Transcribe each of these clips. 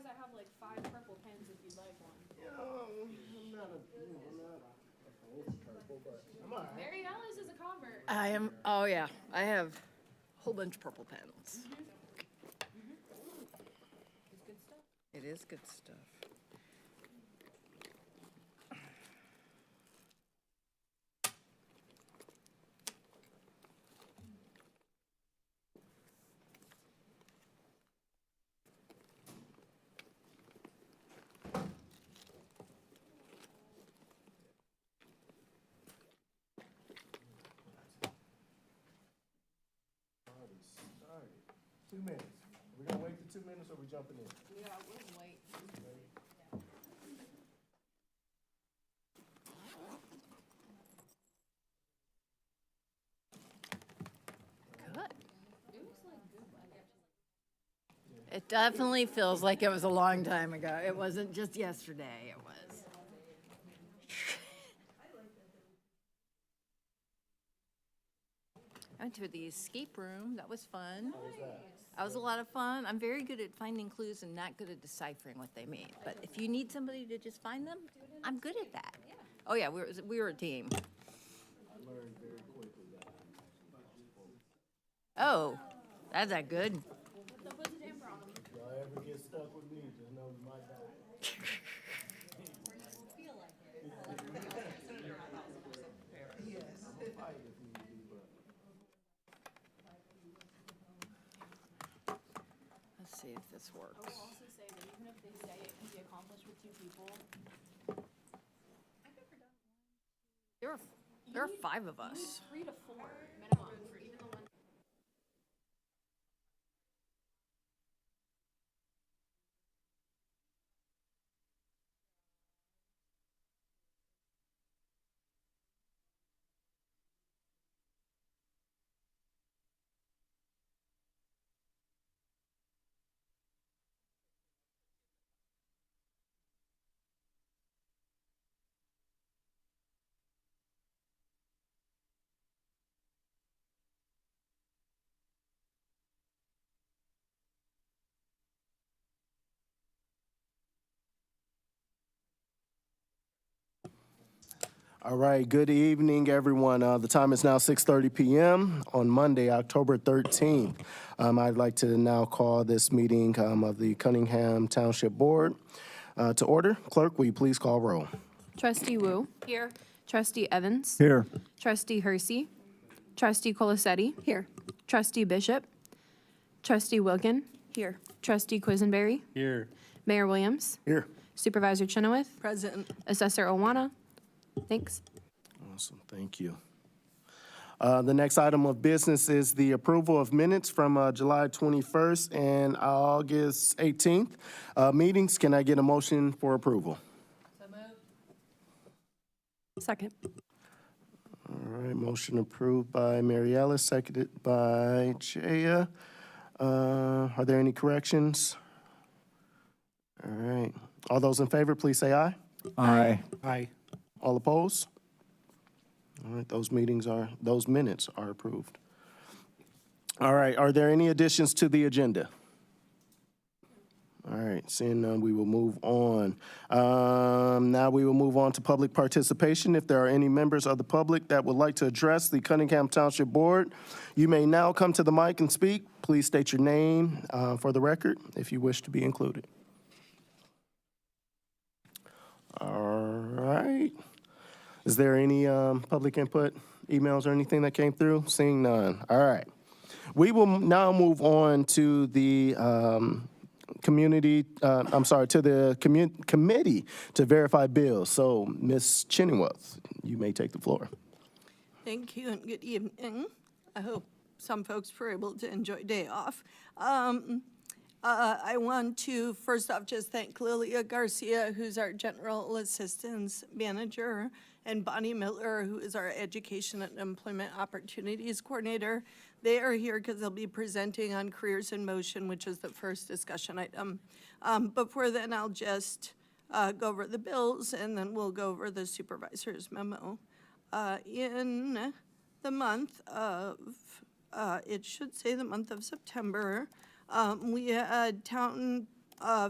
Otherwise, I have like 5 purple pens if you'd like one. I'm not a purple, but I'm all right. Mary Alice is a convert. I am, oh yeah, I have a whole bunch of purple pens. It's good stuff. It is good stuff. Started. 2 minutes. We're gonna wait for 2 minutes or we jumping in? Yeah, we'll wait. Good. It looks like good. It definitely feels like it was a long time ago. It wasn't just yesterday, it was. I went to the escape room. That was fun. That was a lot of fun. I'm very good at finding clues and not good at deciphering what they mean. But if you need somebody to just find them, I'm good at that. Oh yeah, we were a team. I learned very quickly that. Oh, that's that good. If y'all ever get stuck with me, just know you might die. I'm a fight if need be, but Let's see if this I will works. also say that even if they say it can be accomplished with 2 people, There are 5 of us. 3 to 4 minimum for even the ones. all right, good evening, everyone. The time is now 6:30 p.m. on Monday, October 13th. I'd like to now call this meeting of the Cunningham Township Board to order. Clerk, will you please call roll? Trustee Wu. Here. Trustee Evans. Here. Trustee Hersey. Trustee Colasetti. Here. Trustee Bishop. Trustee Wilkin. Here. Trustee Quisenberry. Here. Mayor Williams. Here. Supervisor Chenoweth. Present. Assessor Owana. Thanks. Awesome, thank you. The next item of business is the approval of minutes from July 21st and August 18th meetings. Can I get a motion for approval? Second. All right, motion approved by Mary Alice, seconded by Jaya. Are there any corrections? All right, all those in favor, please say aye. Aye. Aye. All opposed? All right, those minutes are approved. All right, are there any additions to the agenda? All right, seeing none, we will move on. Now we will move on to public participation. If there are any members of the public that would like to address the Cunningham Township Board, you may now come to the mic and speak. Please state your name for the record if you wish to be included. All right. Is there any public input, emails, or anything that came through? Seeing none. All right. We will now move on to the committee to verify bills. So, Ms. Chenoweth, you may take the floor. Thank you and good evening. I hope some folks were able to enjoy day off. I want to first off just thank Lilia Garcia, who's our General Assistance Manager, and Bonnie Miller, who is our Education and Employment Opportunities Coordinator. They are here because they'll be presenting on Careers in Motion, which is the first discussion item. Before then, I'll just go over the bills, and then we'll go over the supervisor's memo. In the month of, it should say the month of September, we had town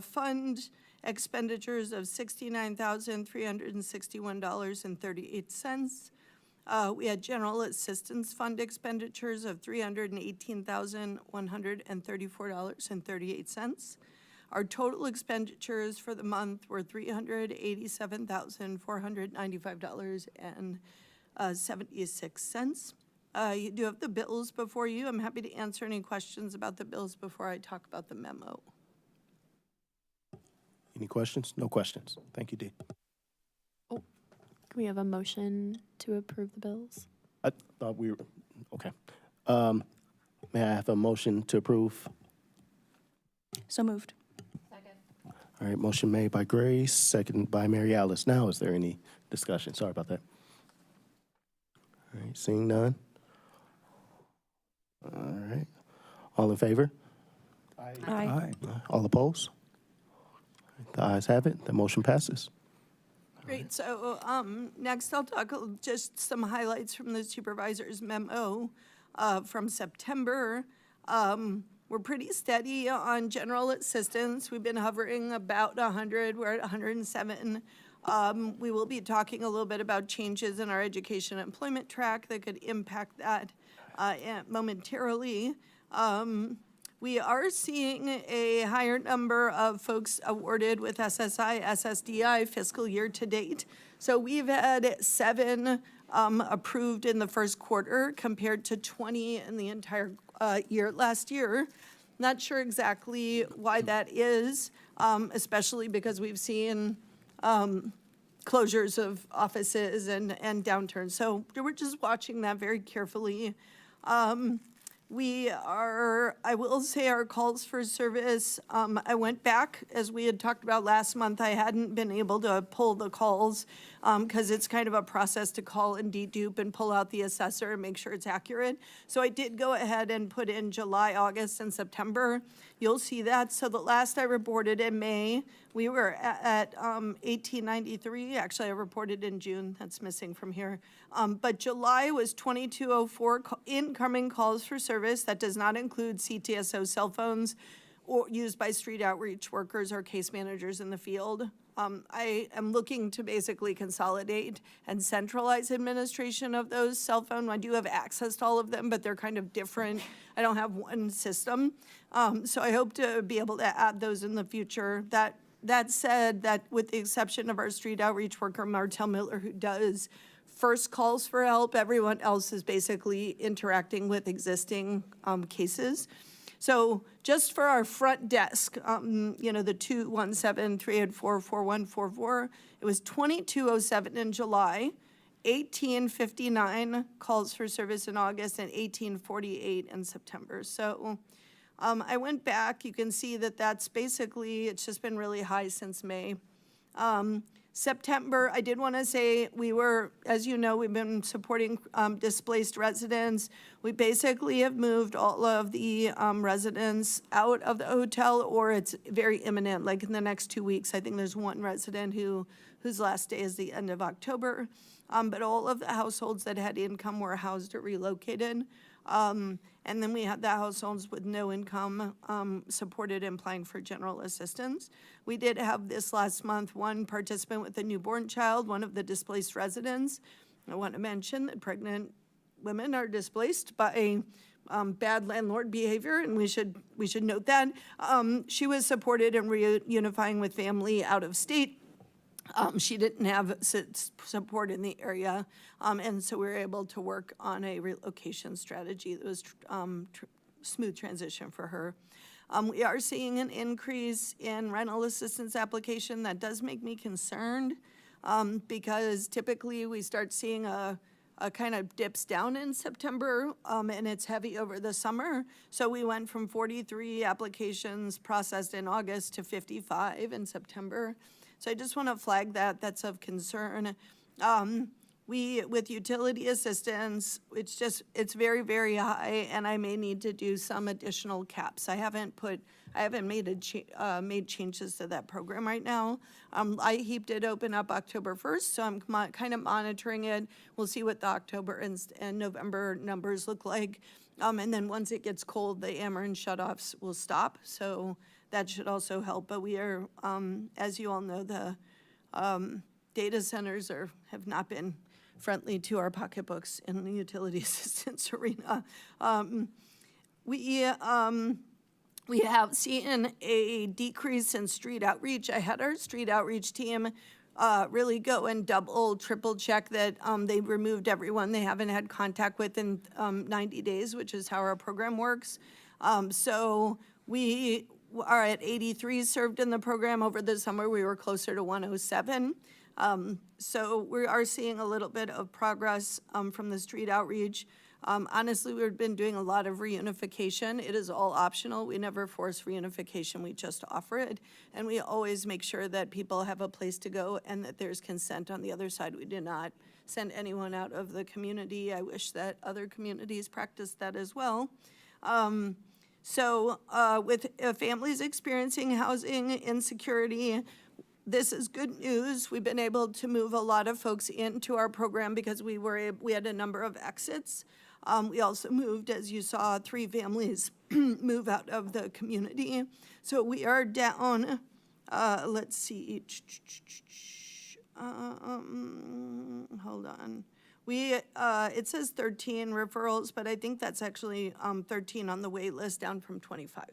fund expenditures of $69,361.38. We had general assistance fund expenditures of $318,134.38. Our total expenditures for the month were $387,495.76. You do have the bills before you. I'm happy to answer any questions about the bills before I talk about the memo. Any questions? No questions. Thank you, Dee. Can we have a motion to approve the bills? I thought we were, okay. May I have a motion to approve? So moved. All right, motion made by Grace, seconded by Mary Alice. Now, is there any discussion? Sorry about that. All right, seeing none. All right. All in favor? Aye. All opposed? The ayes have it. The motion passes. Great, so next I'll talk just some highlights from the supervisor's memo from September. We're pretty steady on general assistance. We've been hovering about 100, we're at 107. We will be talking a little bit about changes in our education and employment track that could impact that momentarily. We are seeing a higher number of folks awarded with SSI, SSDI fiscal year to date. So we've had 7 approved in the first quarter compared to 20 in the entire year last year. Not sure exactly why that is, especially because we've seen closures of offices and downturns. So we're just watching that very carefully. I will say our calls for service, I went back, as we had talked about last month, I hadn't been able to pull the calls because it's kind of a process to call and dedupe and pull out the assessor and make sure it's accurate. So I did go ahead and put in July, August, and September. You'll see that. So the last I reported in May, we were at 1893. Actually, I reported in June. That's missing from here. But July was 2204 incoming calls for service. That does not include CTSO cell phones or used by street outreach workers or case managers in the field. I am looking to basically consolidate and centralize administration of those cell phone. I do have access to all of them, but they're kind of different. I don't have one system. So I hope to be able to add those in the future. That said, that with the exception of our street outreach worker, Martell Miller, who does first calls for help, everyone else is basically interacting with existing cases. So just for our front desk, the 217-384-4144, it was 2207 in July, 1859 calls for service in August, and 1848 in September. So I went back. You can see that that's basically, it's just been really high since May. September, I did want to say we were, as you know, we've been supporting displaced residents. We basically have moved all of the residents out of the hotel, or it's very imminent, like in the next 2 weeks. I think there's one resident whose last day is the end of October. But all of the households that had income were housed or relocated. And then we had the households with no income supported and applying for general assistance. We did have this last month one participant with a newborn child, one of the displaced residents. I want to mention that pregnant women are displaced by bad landlord behavior, and we should note that. She was supported in reunifying with family out of state. She didn't have support in the area, and so we were able to work on a relocation strategy that was smooth transition for her. We are seeing an increase in rental assistance application. That does make me concerned because typically we start seeing a kind of dips down in September, and it's heavy over the summer. So we went from 43 applications processed in August to 55 in September. So I just want to flag that. That's of concern. With utility assistance, it's very, very high, and I may need to do some additional caps. I haven't made changes to that program right now. IHEAP did open up October 1st, so I'm kind of monitoring it. We'll see what the October and November numbers look like. And then once it gets cold, the Ameren shutoffs will stop. So that should also help. But we are, as you all know, the data centers have not been friendly to our pocketbooks in the utility assistance arena. We have seen a decrease in street outreach. I had our street outreach team really go and double, triple check that they removed everyone they haven't had contact with in 90 days, which is how our program works. So we are at 83 served in the program. Over the summer, we were closer to 107. So we are seeing a little bit of progress from the street outreach. Honestly, we've been doing a lot of reunification. It is all optional. We never force reunification. We just offer it. And we always make sure that people have a place to go and that there's consent on the other side. We do not send anyone out of the community. I wish that other communities practiced that as well. With families experiencing housing insecurity, this is good news. We've been able to move a lot of folks into our program because we had a number of exits. We also moved, as you saw, 3 families move out of the community. So we are down, let's see, hold on. It says 13 referrals, but I think that's actually 13 on the wait list, down from 25.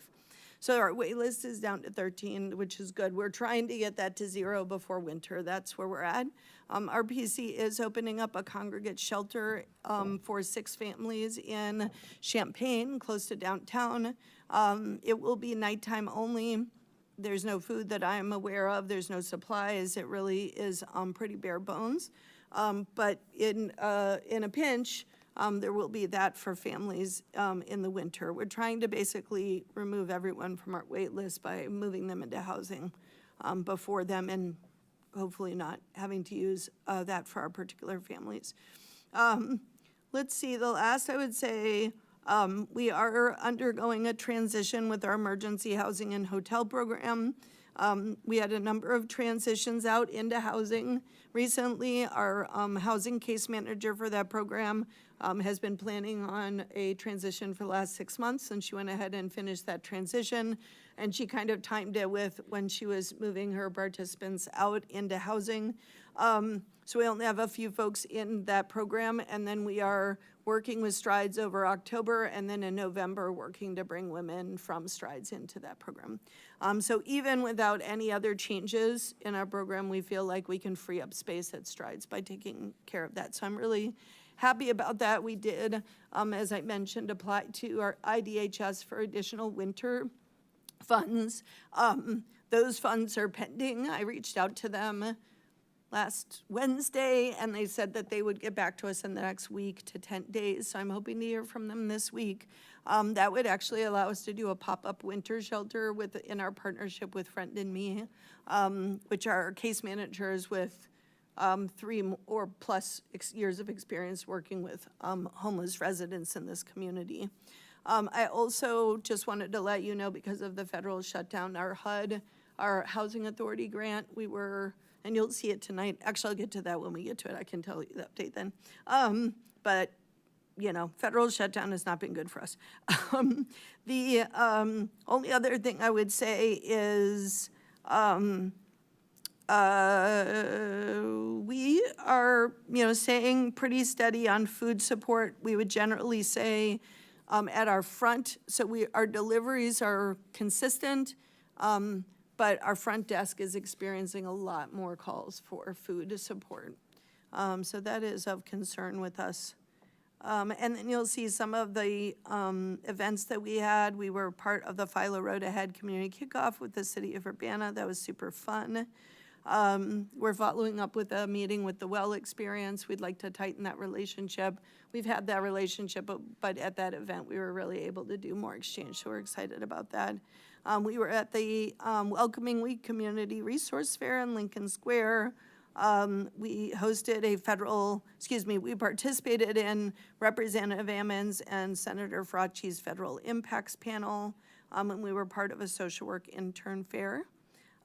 So our wait list is down to 13, which is good. We're trying to get that to 0 before winter. That's where we're at. Our PC is opening up a congregate shelter for 6 families in Champaign, close to downtown. It will be nighttime only. There's no food that I'm aware of. There's no supplies. It really is pretty bare bones. But in a pinch, there will be that for families in the winter. We're trying to basically remove everyone from our wait list by moving them into housing before them and hopefully not having to use that for our particular families. Let's see, the last I would say, we are undergoing a transition with our emergency housing and hotel program. We had a number of transitions out into housing recently. Our housing case manager for that program has been planning on a transition for the last 6 months, and she went ahead and finished that transition. And she kind of timed it with when she was moving her participants out into housing. So we only have a few folks in that program, and then we are working with Strides over October, and then in November, working to bring women from Strides into that program. So even without any other changes in our program, we feel like we can free up space at Strides by taking care of that. So I'm really happy about that. We did, as I mentioned, apply to our IDHS for additional winter funds. Those funds are pending. I reached out to them last Wednesday, and they said that they would get back to us in the next week to 10 days. So I'm hoping to hear from them this week. That would actually allow us to do a pop-up winter shelter in our partnership with Friend and Me, which are case managers with 3 or plus years of experience working with homeless residents in this community. I also just wanted to let you know, because of the federal shutdown, our HUD, our Housing Authority grant, we were, and you'll see it tonight. Actually, I'll get to that when we get to it. I can tell you the update then. But, you know, federal shutdown has not been good for us. The only other thing I would say is we are, staying pretty steady on food support. We would generally say at our front, so our deliveries are consistent, but our front desk is experiencing a lot more calls for food support. So that is of concern with us. And then you'll see some of the events that we had. We were part of the Philo Road Ahead Community Kickoff with the City of Urbana. That was super fun. We're following up with a meeting with the Well Experience. We'd like to tighten that relationship. We've had that relationship, but at that event, we were really able to do more exchange, so we're excited about that. We were at the Welcoming Week Community Resource Fair in Lincoln Square. We hosted we participated in Representative Ammons and Senator Fracci's Federal Impacts Panel, and we were part of a social work intern fair.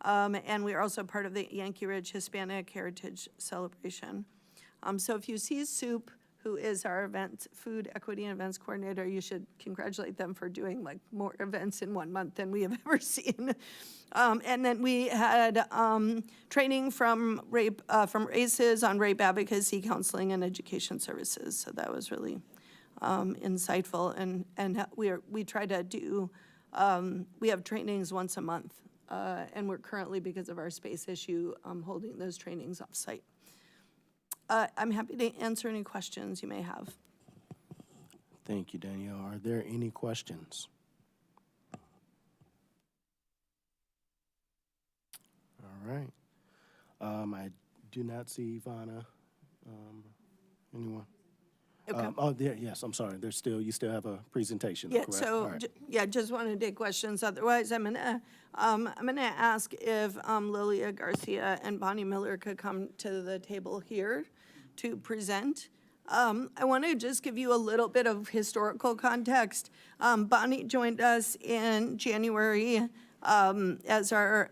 And we are also part of the Yankee Ridge Hispanic Heritage Celebration. So if you see soup, who is our food equity and events coordinator. You should congratulate them for doing like more events in 1 month than we have ever seen. And then we had training from RACES on rape advocacy, counseling, and education services. So that was really insightful. And we try to do, we have trainings once a month. And we're currently, because of our space issue, holding those trainings off-site. I'm happy to answer any questions you may have. Thank you, Danielle. Are there any questions? All right. I do not see Ivana. Anyone? Okay. Yes, I'm sorry. You still have a presentation, Yeah, correct? so, All right. just wanted to take questions. Otherwise, I'm gonna ask if Lilia Garcia and Bonnie Miller could come to the table here to present. I want to just give you a little bit of historical context. Bonnie joined us in January as our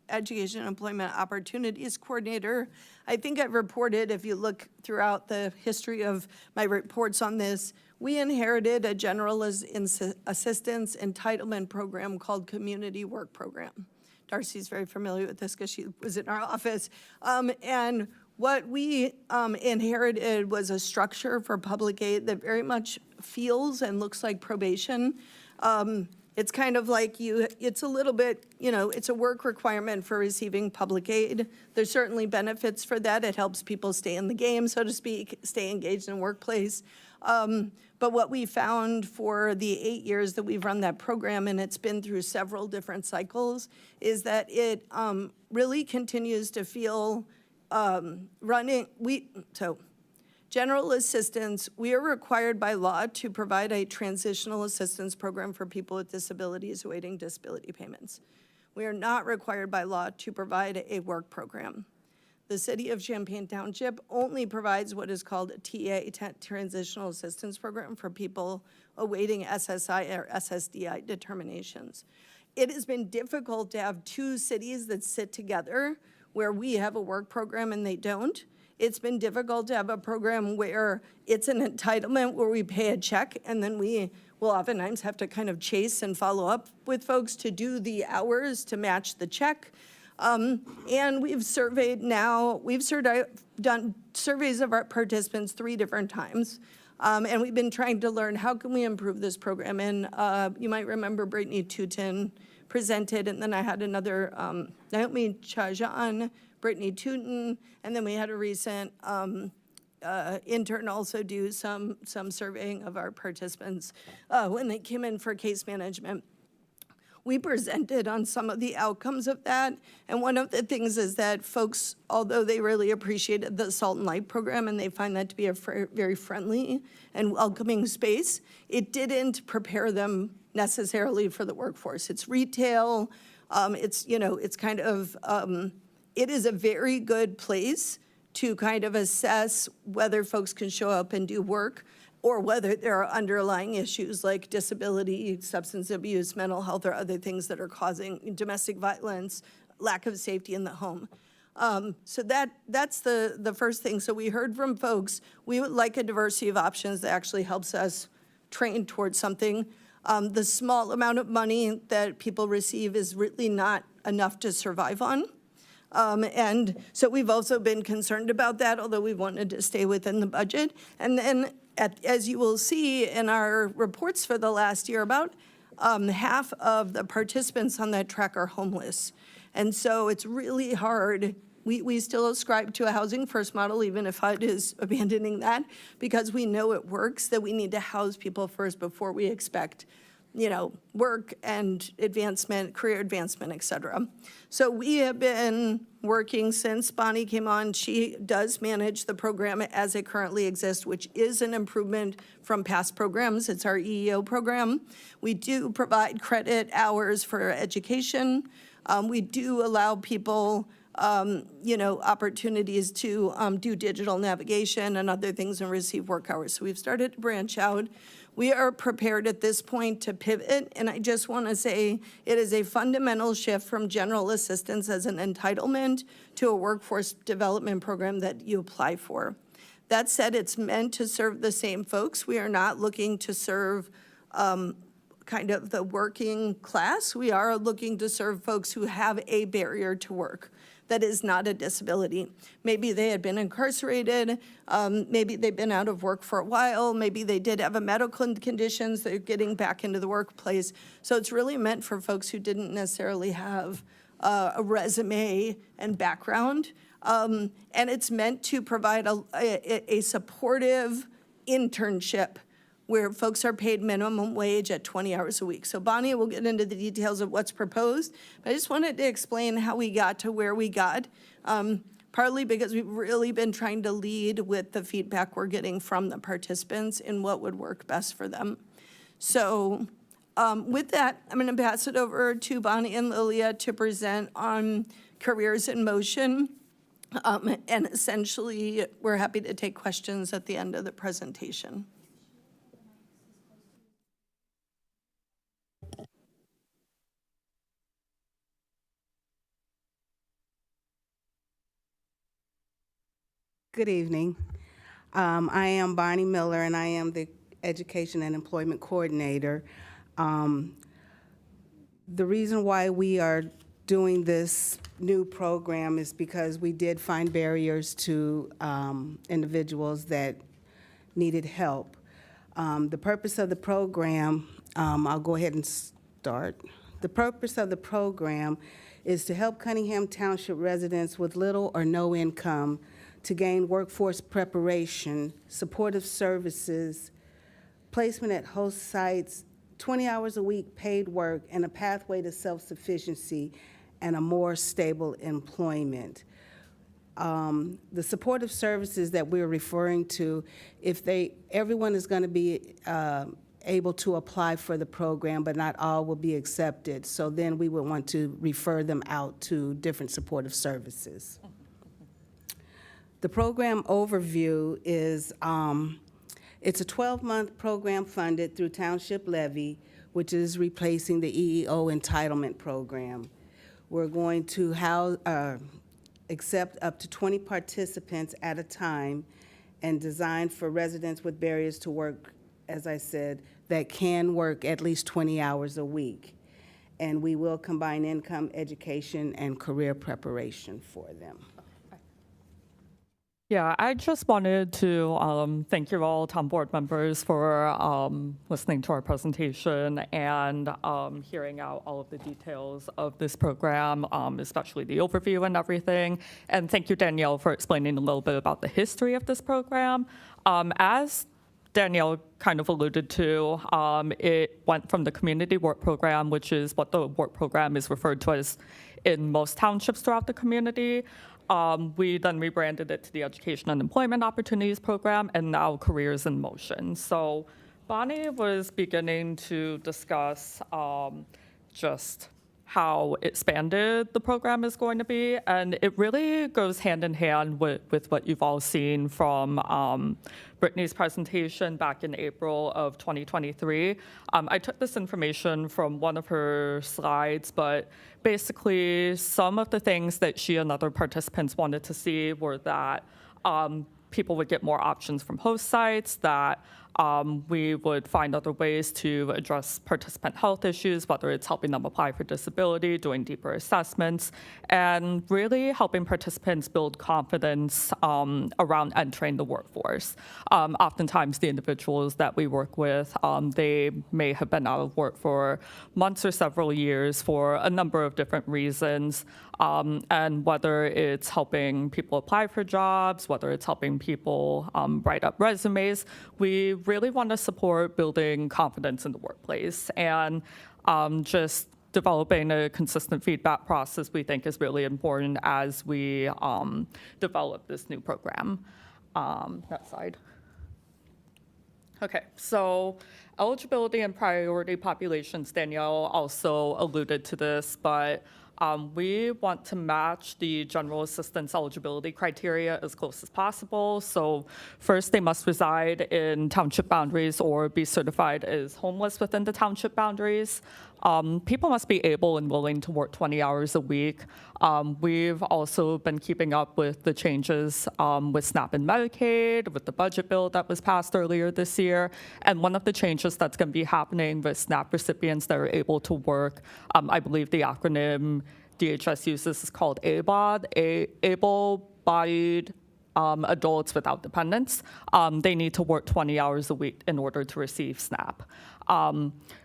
Education and Employment Opportunities Coordinator. I think I've reported, if you look throughout the history of my reports on this, we inherited a general assistance entitlement program called Community Work Program. Darcy's very familiar with this because she was in our office. And what we inherited was a structure for public aid that very much feels and looks like probation. It's kind of like it's a little bit, it's a work requirement for receiving public aid. There's certainly benefits for that. It helps people stay in the game, so to speak, stay engaged in the workplace. But what we found for the 8 years that we've run that program, and it's been through several different cycles, is that it really continues to feel General assistance, we are required by law to provide a transitional assistance program for people with disabilities awaiting disability payments. We are not required by law to provide a work program. The city of Cunningham Township only provides what is called a TA, Transitional Assistance Program, for people awaiting SSI or SSDI determinations. It has been difficult to have two cities that sit together where we have a work program and they don't. It's been difficult to have a program where it's an entitlement where we pay a check and then we will oftentimes have to kind of chase and follow up with folks to do the hours to match the check. And we've done surveys of our participants 3 different times. And we've been trying to learn how can we improve this program. And you might remember Brittany Tootin presented, and then I had another, Naomi Chajan, Brittany Tootin, and then we had a recent intern also do some surveying of our participants when they came in for case management. We presented on some of the outcomes of that, and one of the things is that folks, although they really appreciated the Salt and Light program and they find that to be a very friendly and welcoming space, it didn't prepare them necessarily for the workforce. It's retail, it's kind of, it is a very good place to kind of assess whether folks can show up and do work or whether there are underlying issues like disability, substance abuse, mental health, or other things that are causing domestic violence, lack of safety in the home. So that's the first thing. So we heard from folks, we would like a diversity of options that actually helps us train towards something. The small amount of money that people receive is really not enough to survive on. And so we've also been concerned about that, although we wanted to stay within the budget. And then, as you will see in our reports for the last year, about half of the participants on that track are homeless. And so it's really hard. We still ascribe to a housing first model, even if HUD is abandoning that, because we know it works, that we need to house people first before we expect work and advancement, career advancement, et cetera. So we have been working since Bonnie came on. She does manage the program as it currently exists, which is an improvement from past programs. It's our EEO program. We do provide credit hours for education. We do allow people opportunities to do digital navigation and other things and receive work hours. So we've started to branch out. We are prepared at this point to pivot, and I just want to say it is a fundamental shift from general assistance as an entitlement to a workforce development program that you apply for. That said, it's meant to serve the same folks. We are not looking to serve kind of the working class. We are looking to serve folks who have a barrier to work that is not a disability. Maybe they had been incarcerated, maybe they've been out of work for a while, maybe they did have a medical conditions, they're getting back into the workplace. So it's really meant for folks who didn't necessarily have a resume and background. And it's meant to provide a supportive internship where folks are paid minimum wage at 20 hours a week. So Bonnie will get into the details of what's proposed, but I just wanted to explain how we got to where we got, partly because we've really been trying to lead with the feedback we're getting from the participants in what would work best for them. So with that, I'm gonna pass it over to Bonnie and Lilia to present on Careers in Motion. And essentially, we're happy to take questions at the end of the presentation. Good evening. I am Bonnie Miller, and I am the Education and Employment Coordinator. The reason why we are doing this new program is because we did find barriers to individuals that needed help. The purpose of the program, I'll go ahead and start. The purpose of the program is to help Cunningham Township residents with little or no income to gain workforce preparation, supportive services, placement at host sites, 20 hours a week paid work, and a pathway to self-sufficiency and a more stable employment. The supportive services that we're referring to, everyone is going to be able to apply for the program, but not all will be accepted. So then we would want to refer them out to different supportive services. The program overview is, it's a 12-month program funded through Township Levy, which is replacing the EEO entitlement program. We're going to accept up to 20 participants at a time and designed for residents with barriers to work, as I said, that can work at least 20 hours a week. And we will combine income, education, and career preparation for them. Yeah, I just wanted to thank you all, town board members, for listening to our presentation and hearing out all of the details of this program, especially the overview and everything. And thank you, Danielle, for explaining a little bit about the history of this program. As Danielle kind of alluded to, it went from the community work program, which is what the work program is referred to as in most townships throughout the community. We then rebranded it to the Education and Employment Opportunities Program, and now Careers in Motion. So Bonnie was beginning to discuss just how expanded the program is going to be, and it really goes hand in hand with what you've all seen from Brittany's presentation back in April of 2023. I took this information from one of her slides, but basically some of the things that she and other participants wanted to see were that people would get more options from host sites, that we would find other ways to address participant health issues, whether it's helping them apply for disability, doing deeper assessments, and really helping participants build confidence around entering the workforce. Oftentimes, the individuals that we work with, they may have been out of work for months or several years for a number of different reasons. And whether it's helping people apply for jobs, whether it's helping people write up resumes, we really want to support building confidence in the workplace. And just developing a consistent feedback process we think is really important as we develop this new program. Next slide. Okay, so eligibility and priority populations, Danielle also alluded to this, but we want to match the general assistance eligibility criteria as close as possible. So first, they must reside in township boundaries or be certified as homeless within the township boundaries. People must be able and willing to work 20 hours a week. We've also been keeping up with the changes with SNAP and Medicaid, with the budget bill that was passed earlier this year. And one of the changes that's going to be happening with SNAP recipients that are able to work, I believe the acronym DHS uses is called ABOD, able-bodied adults without dependents. They need to work 20 hours a week in order to receive SNAP.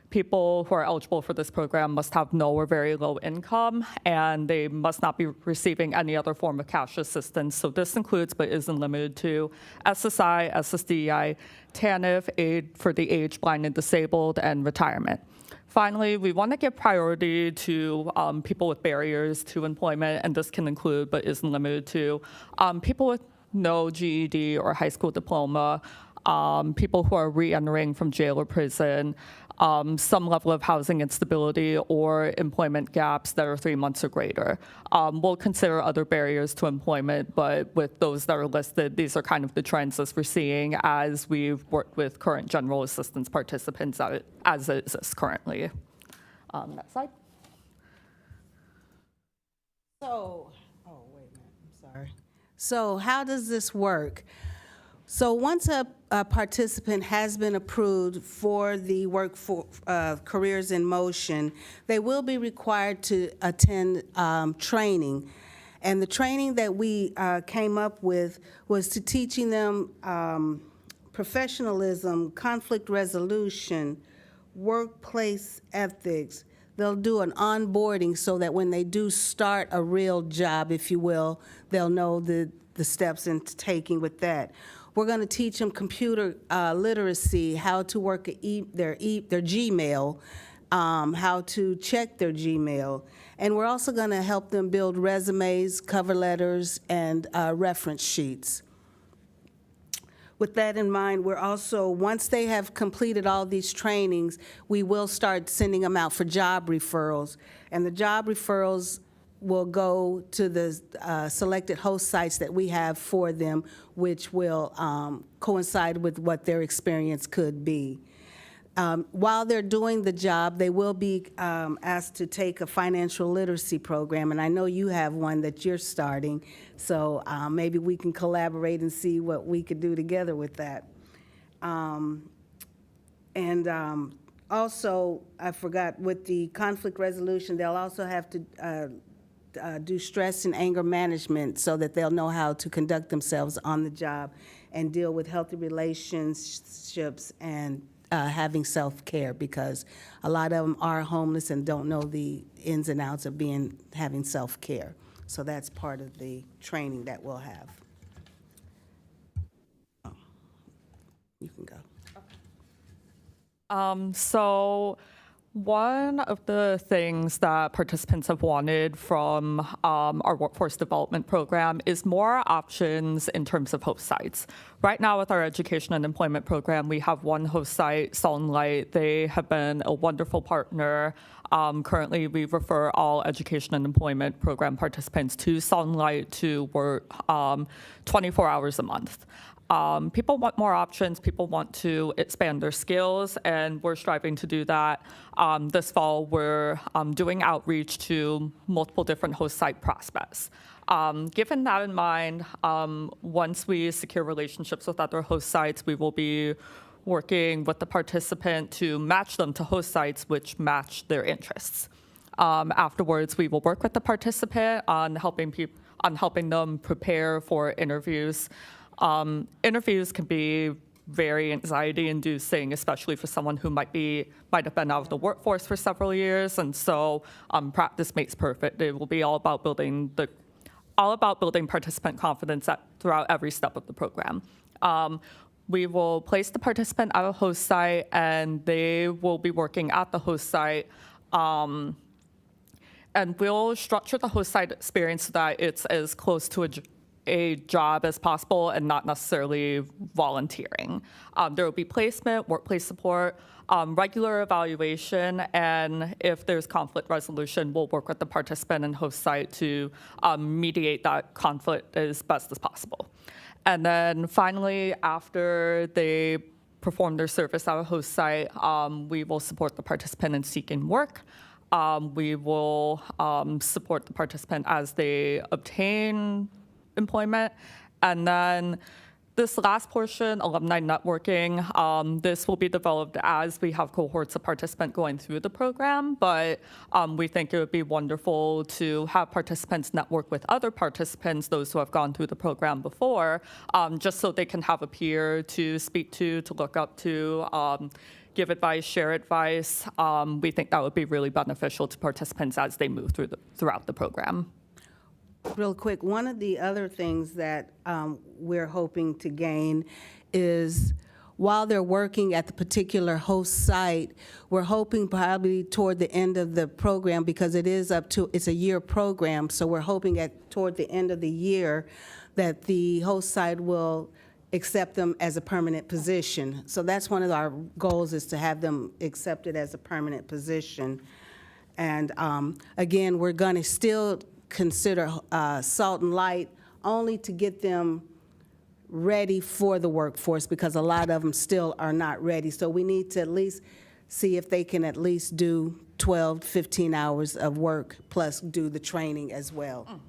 People who are eligible for this program must have no or very low income, and they must not be receiving any other form of cash assistance. So this includes, but isn't limited to, SSI, SSDI, TANF, aid for the aged, blind, and disabled, and retirement. Finally, we want to give priority to people with barriers to employment, and this can include, but isn't limited to, people with no GED or high school diploma, people who are re-entering from jail or prison, some level of housing instability or employment gaps that are 3 months or greater. We'll consider other barriers to employment, but with those that are listed, these are kind of the trends as we're seeing as we've worked with current general assistance participants as it exists currently. Next slide. So, oh, wait a minute, I'm sorry. So how does this work? So once a participant has been approved for the work for Careers in Motion, they will be required to attend training. And the training that we came up with was to teaching them professionalism, conflict resolution, workplace ethics. They'll do an onboarding so that when they do start a real job, if you will, they'll know the steps in taking with that. We're going to teach them computer literacy, how to work their Gmail, how to check their Gmail. And we're also going to help them build resumes, cover letters, and reference sheets. With that in mind, we're also, once they have completed all these trainings, we will start sending them out for job referrals. And the job referrals will go to the selected host sites that we have for them, which will coincide with what their experience could be. While they're doing the job, they will be asked to take a financial literacy program, and I know you have one that you're starting, so maybe we can collaborate and see what we could do together with that. Also, I forgot, with the conflict resolution, they'll also have to do stress and anger management so that they'll know how to conduct themselves on the job and deal with healthy relationships and having self-care, because a lot of them are homeless and don't know the ins and outs of having self-care. So that's part of the training that we'll have. Oh, you can go. So one of the things that participants have wanted from our workforce development program is more options in terms of host sites. Right now with our education and employment program, we have one host site, Sunlight. They have been a wonderful partner. Currently, we refer all education and employment program participants to Sunlight to work 24 hours a month. People want more options. People want to expand their skills, and we're striving to do that. This fall, we're doing outreach to multiple different host site prospects. Given that in mind, once we secure relationships with other host sites, we will be working with the participant to match them to host sites which match their interests. Afterwards, we will work with the participant on helping them prepare for interviews. Interviews can be very anxiety-inducing, especially for someone who might have been out of the workforce for several years, and so practice makes perfect. It will be all about building participant confidence throughout every step of the program. We will place the participant at a host site, and they will be working at the host site. And we'll structure the host site experience so that it's as close to a job as possible and not necessarily volunteering. There will be placement, workplace support, regular evaluation, and if there's conflict resolution, we'll work with the participant and host site to mediate that conflict as best as possible. And then finally, after they perform their service at a host site, we will support the participant in seeking work. We will support the participant as they obtain employment. And then this last portion, alumni networking, this will be developed as we have cohorts of participants going through the program, but we think it would be wonderful to have participants network with other participants, those who have gone through the program before, just so they can have a peer to speak to look up to, give advice, share advice. We think that would be really beneficial to participants as they move throughout the program. Real quick, one of the other things that we're hoping to gain is while they're working at the particular host site, we're hoping probably toward the end of the program, because it's a year program, so we're hoping toward the end of the year that the host site will accept them as a permanent position. So that's one of our goals, is to have them accepted as a permanent position. And again, we're going to still consider Salt and Light only to get them ready for the workforce, because a lot of them still are not ready. So we need to at least see if they can at least do 12, 15 hours of work plus do the training as well.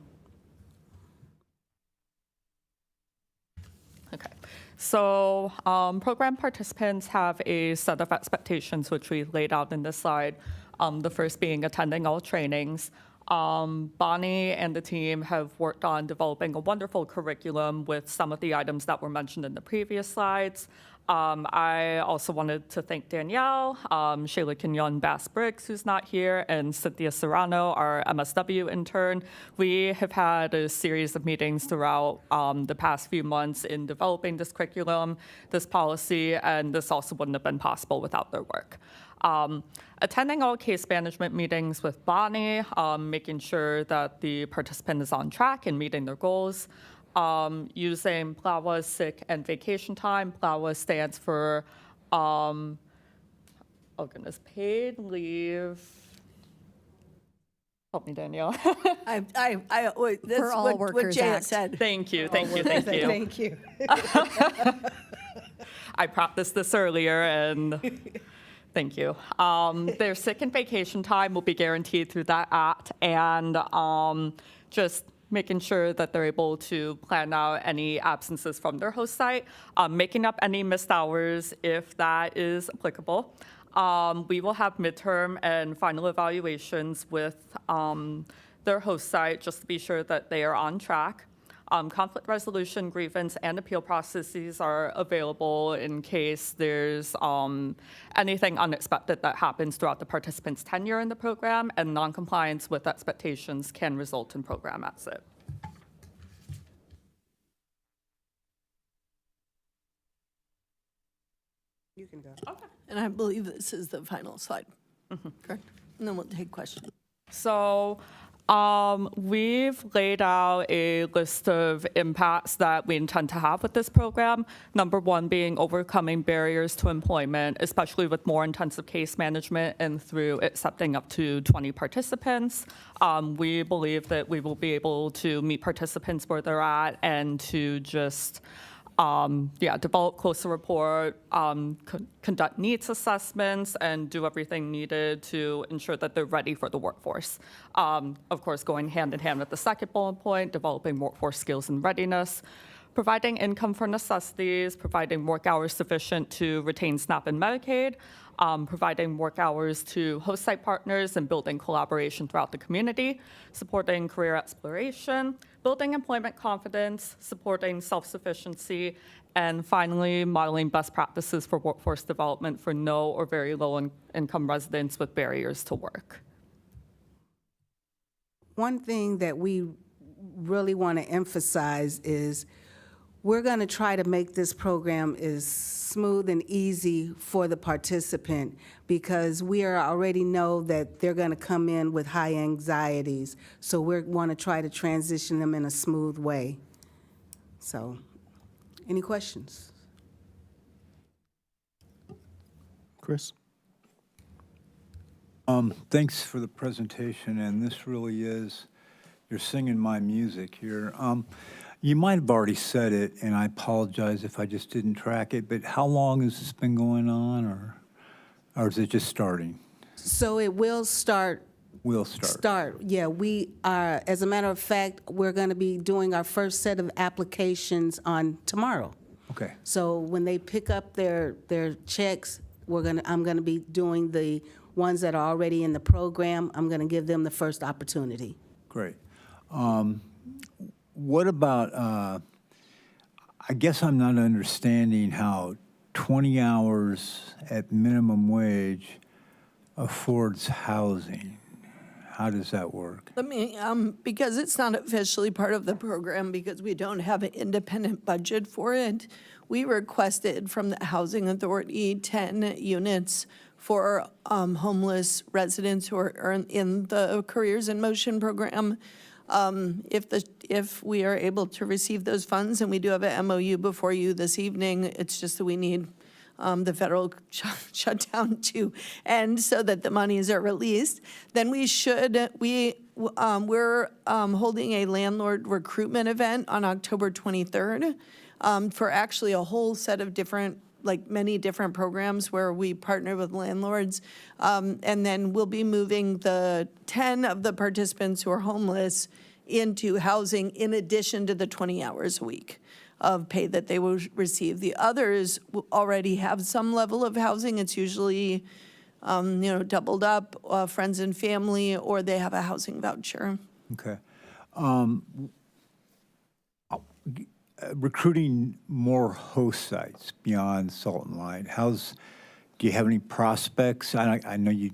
Okay, so program participants have a set of expectations which we laid out in this slide. The first being attending all trainings. Bonnie and the team have worked on developing a wonderful curriculum with some of the items that were mentioned in the previous slides. I also wanted to thank Danielle, Shayla Kenyon Bass-Briggs, who's not here, and Cynthia Serrano, our MSW intern. We have had a series of meetings throughout the past few months in developing this curriculum, this policy, and this also wouldn't have been possible without their work. Attending all case management meetings with Bonnie, making sure that the participant is on track and meeting their goals. Using PLAWA sick and vacation time. PLAWA stands for, paid leave. Help me, Danielle. That's For all what workers Jay had act. said. Thank you. Thank you. I practiced this earlier, and thank you. Their sick and vacation time will be guaranteed through that act, and just making sure that they're able to plan out any absences from their host site, making up any missed hours if that is applicable. We will have midterm and final evaluations with their host site just to be sure that they are on track. Conflict resolution, grievance, and appeal processes are available in case there's anything unexpected that happens throughout the participant's tenure in the program, and noncompliance with expectations can result in program exit. You can go. And I believe this is the final slide, correct? And then we'll take questions. So we've laid out a list of impacts that we intend to have with this program. Number one being overcoming barriers to employment, especially with more intensive case management and through accepting up to 20 participants. We believe that we will be able to meet participants where they're at and to just develop closer rapport, conduct needs assessments, and do everything needed to ensure that they're ready for the workforce. Of course, going hand in hand with the second bullet point, developing workforce skills and readiness, providing income for necessities, providing work hours sufficient to retain SNAP and Medicaid, providing work hours to host site partners and building collaboration throughout the community, supporting career exploration, building employment confidence, supporting self-sufficiency, and finally, modeling best practices for workforce development for no or very low income residents with barriers to work. One thing that we really want to emphasize is we're going to try to make this program as smooth and easy for the participant, because we already know that they're going to come in with high anxieties. So we want to try to transition them in a smooth way. So, any questions? Chris? Thanks for the presentation, and this really is, you're singing my music here. You might have already said it, and I apologize if I just didn't track it, but how long has this been going on, or is it just starting? So it will start. Will start. Yeah, we are, as a matter of fact, we're going to be doing our first set of applications on tomorrow. Okay, So when they pick up their checks, I'm going to be doing the ones that are already in the program. I'm going to give them the first opportunity. great. What about, I guess I'm not understanding how 20 hours at minimum wage affords housing. How does that work? Let me, because it's not officially part of the program, because we don't have an independent budget for it, we requested from the Housing Authority 10 units for homeless residents who are in the Careers in Motion program. If we are able to receive those funds, and we do have an MOU before you this evening, it's just that we need the federal shutdown to end so that the monies are released, then we're holding a landlord recruitment event on October 23rd for actually a whole set of different, like many different programs where we partner with landlords. And then we'll be moving the 10 of the participants who are homeless into housing in addition to the 20 hours a week of pay that they will receive. The others already have some level of housing. It's usually, doubled up, friends and family, or they have a housing voucher. Okay. Recruiting more host sites beyond Salt and Light. Do you have any prospects? I know you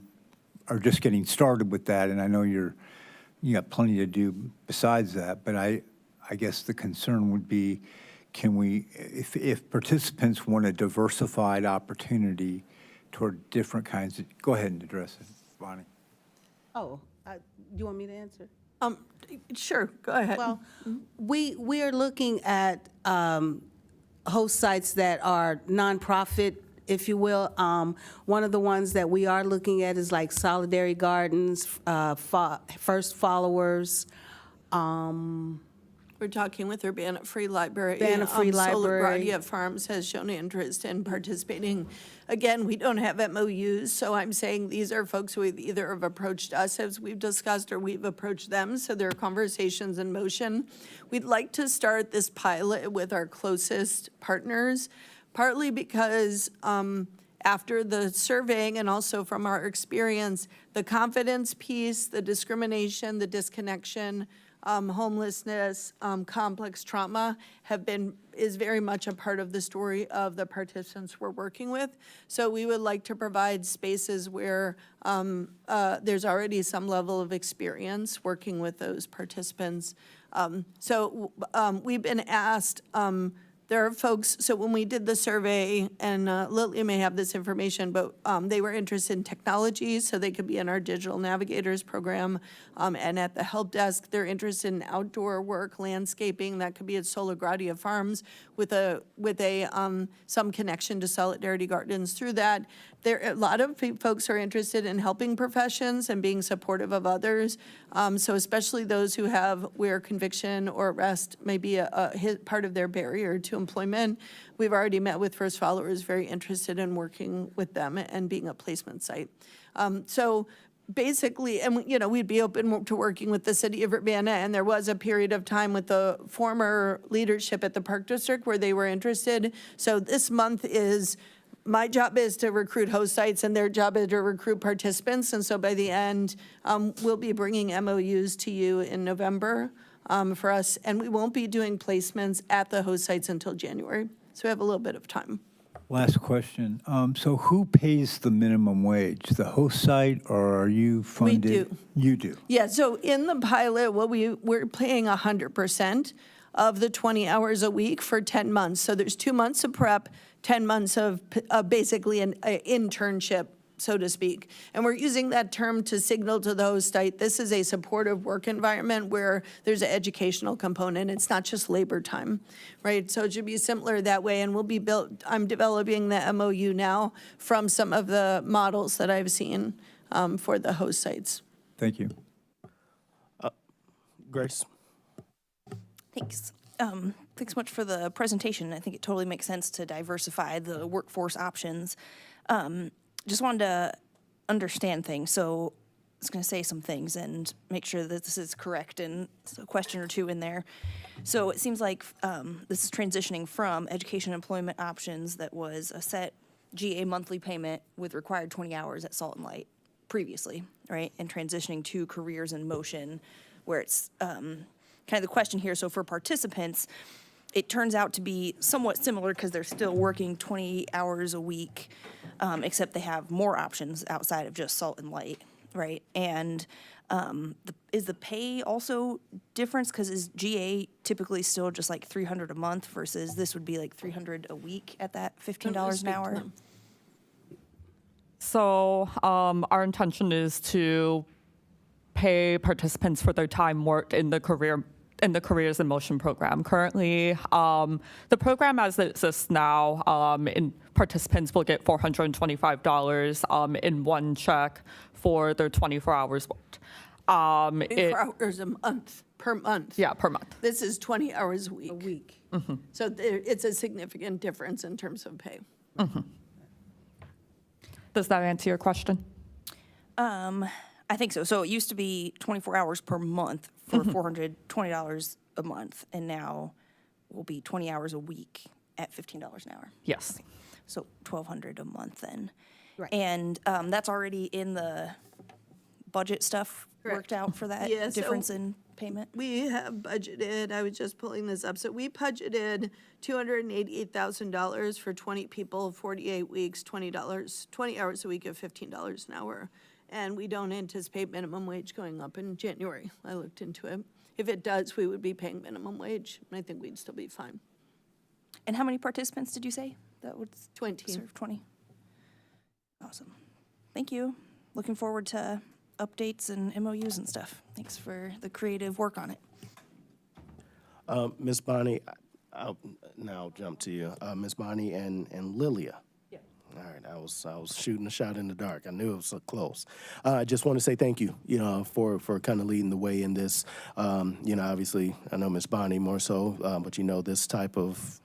are just getting started with that, and I know you got plenty to do besides that, but I guess the concern would be, can we, if participants want a diversified opportunity toward different kinds of, go ahead and address it, Bonnie. Oh, do you want me to answer? Sure, go ahead. Well, we are looking at host sites that are nonprofit, if you will. One of the ones that we are looking at is like Solidarity Gardens, First Followers. We're talking with Urbana Free Library. Urbana Free Library. Solagravia Farms has shown interest in participating. Again, we don't have MOUs, so I'm saying these are folks who either have approached us, as we've discussed, or we've approached them, so there are conversations in motion. We'd like to start this pilot with our closest partners, partly because after the surveying and also from our experience, the confidence piece, the discrimination, the disconnection, homelessness, complex trauma is very much a part of the story of the participants we're working with. So we would like to provide spaces where there's already some level of experience working with those participants. We've been asked, there are folks, so when we did the survey, and Lily may have this information, but they were interested in technology, so they could be in our Digital Navigators program, and at the help desk, they're interested in outdoor work, landscaping, that could be at Solagravia Farms with some connection to Solidarity Gardens through that. A lot of folks are interested in helping professions and being supportive of others, so especially those who have where conviction or arrest may be a part of their barrier to employment. We've already met with First Followers, very interested in working with them and being a placement site. So basically, and we'd be open to working with the city of Urbana, and there was a period of time with the former leadership at the Park District where they were interested. So this month my job is to recruit host sites, and their job is to recruit participants. And so by the end, we'll be bringing MOUs to you in November for us, and we won't be doing placements at the host sites until January. So we have a little bit of time. Last question. So who pays the minimum wage? The host site, or are you funded? We do. You do? Yeah, so in the pilot, we're paying 100% of the 20 hours a week for 10 months. So there's 2 months of prep, 10 months of basically an internship, so to speak. And we're using that term to signal to the host site, this is a supportive work environment where there's an educational component. It's not just labor time, right? So it should be simpler that way, and I'm developing the MOU now from some of the models that I've seen for the host sites. Thank you. Grace? Thanks. Thanks so much for the presentation. I think it totally makes sense to diversify the workforce options. Just wanted to understand things. So I was going to say some things and make sure that this is correct, and a question or two in there. So it seems like this is transitioning from education and employment options that was a set GA monthly payment with required 20 hours at Salt and Light previously, right? And transitioning to careers in motion, where it's kind of the question here. So for participants, it turns out to be somewhat similar because they're still working 20 hours a week, except they have more options outside of just Salt and Light, right? And is the pay also difference? Because is GA typically still just like $300 a month versus this would be like $300 a week at that $15 an hour? So our intention is to pay participants for their time worked in the Careers in Motion program. Currently, the program as it exists now, participants will get $425 in one check for their 24 hours worked. 24 hours a month, per month. Yeah, per month. This is 20 hours a week. A week. So it's a significant difference in terms of pay. Does that answer your question? I think so. So it used to be 24 hours per month for $420 a month, and now will be 20 hours a week at $15 an hour. Yes. So $1,200 a month then. Right. And that's already in the budget stuff worked out for that Yeah, so difference in payment? We have budgeted, I was just pulling this up, so we budgeted $288,000 for 20 people, 48 weeks, $20, 20 hours a week at $15 an hour. And we don't anticipate minimum wage going up in January. I looked into it. If it does, we would be paying minimum wage, and I think we'd still be fine. And how many participants did you say that would 20. serve? 20. Awesome. Thank you. Looking forward to updates and MOUs and stuff. Thanks for the creative work on it. Ms. Bonnie, I'll now jump to you. Ms. Bonnie and Lilia. Yeah. All right, I was shooting a shot in the dark. I knew it was so close. I just want to say thank you, for kind of leading the way in this. Obviously, I know Ms. Bonnie more so, but this type of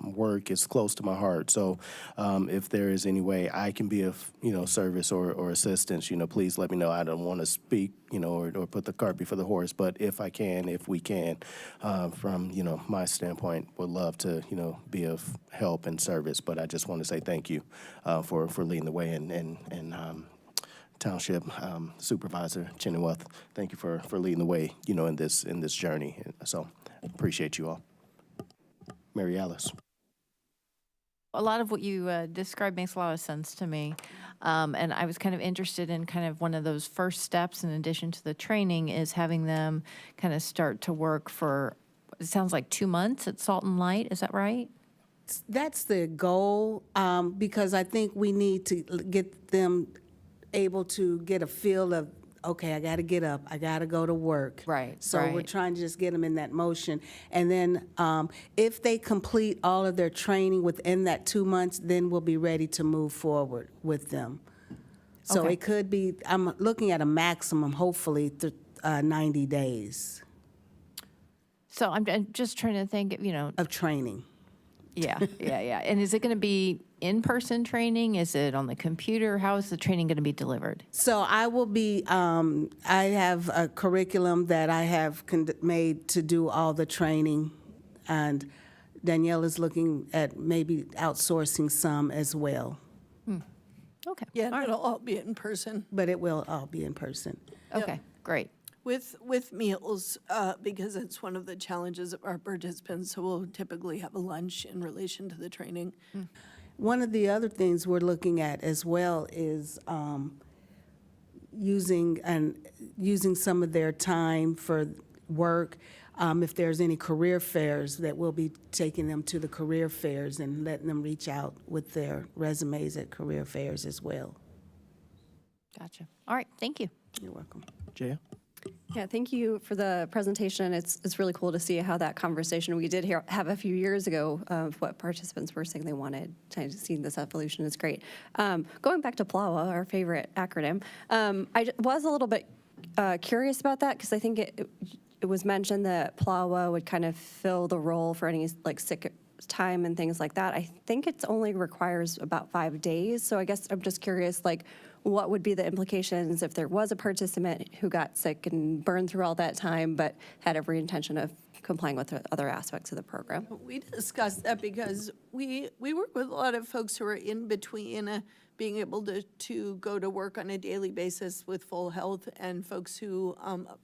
work is close to my heart. So if there is any way I can be of, service or assistance, please let me know. I don't want to speak, or put the cart before the horse, but if we can, from, my standpoint, would love to, be of help and service. But I just want to say thank you for leading the way and Township Supervisor Chenoweth, thank you for leading the way, in this journey. So appreciate you all. Mary Alice. A lot of what you described makes a lot of sense to me. And I was kind of interested in kind of one of those first steps in addition to the training is having them kind of start to work for, it sounds like 2 months at Salt and Light. Is that right? That's the goal, because I think we need to get them able to get a feel of, okay, I got to get up, I got to go to work. Right, So we're right. trying to just get them in that motion. And then if they complete all of their training within that 2 months, then we'll be ready to move forward with them. So Okay. it could be, I'm looking at a maximum, hopefully, 90 days So I'm just trying to think, of training. yeah. And is it going to be in-person training? Is it on the computer? How is the training going to be delivered? So I will be, I have a curriculum that I have made to do all the training, and Danielle is looking at maybe outsourcing some as well, Okay. Yeah, it'll all be in person. but it will all be in person. Okay, great. With meals, because it's one of the challenges of our participants, so we'll typically have a lunch in relation to the training. One of the other things we're looking at as well is using some of their time for work. If there's any career fairs, that we'll be taking them to the career fairs and letting them reach out with their resumes at career fairs as well. Gotcha. All right, thank you. You're welcome. Jaya? Yeah, thank you for the presentation. It's really cool to see how that conversation we did have a few years ago of what participants were saying they wanted. To see this evolution is great. Going back to PLAWA, our favorite acronym, I was a little bit curious about that because I think it was mentioned that PLAWA would kind of fill the role for any like sick time and things like that. I think it only requires about 5 days. So I guess I'm just curious, like, what would be the implications if there was a participant who got sick and burned through all that time, but had every intention of complying with the other aspects of the program? We discussed that because we work with a lot of folks who are in between being able to go to work on a daily basis with full health and folks who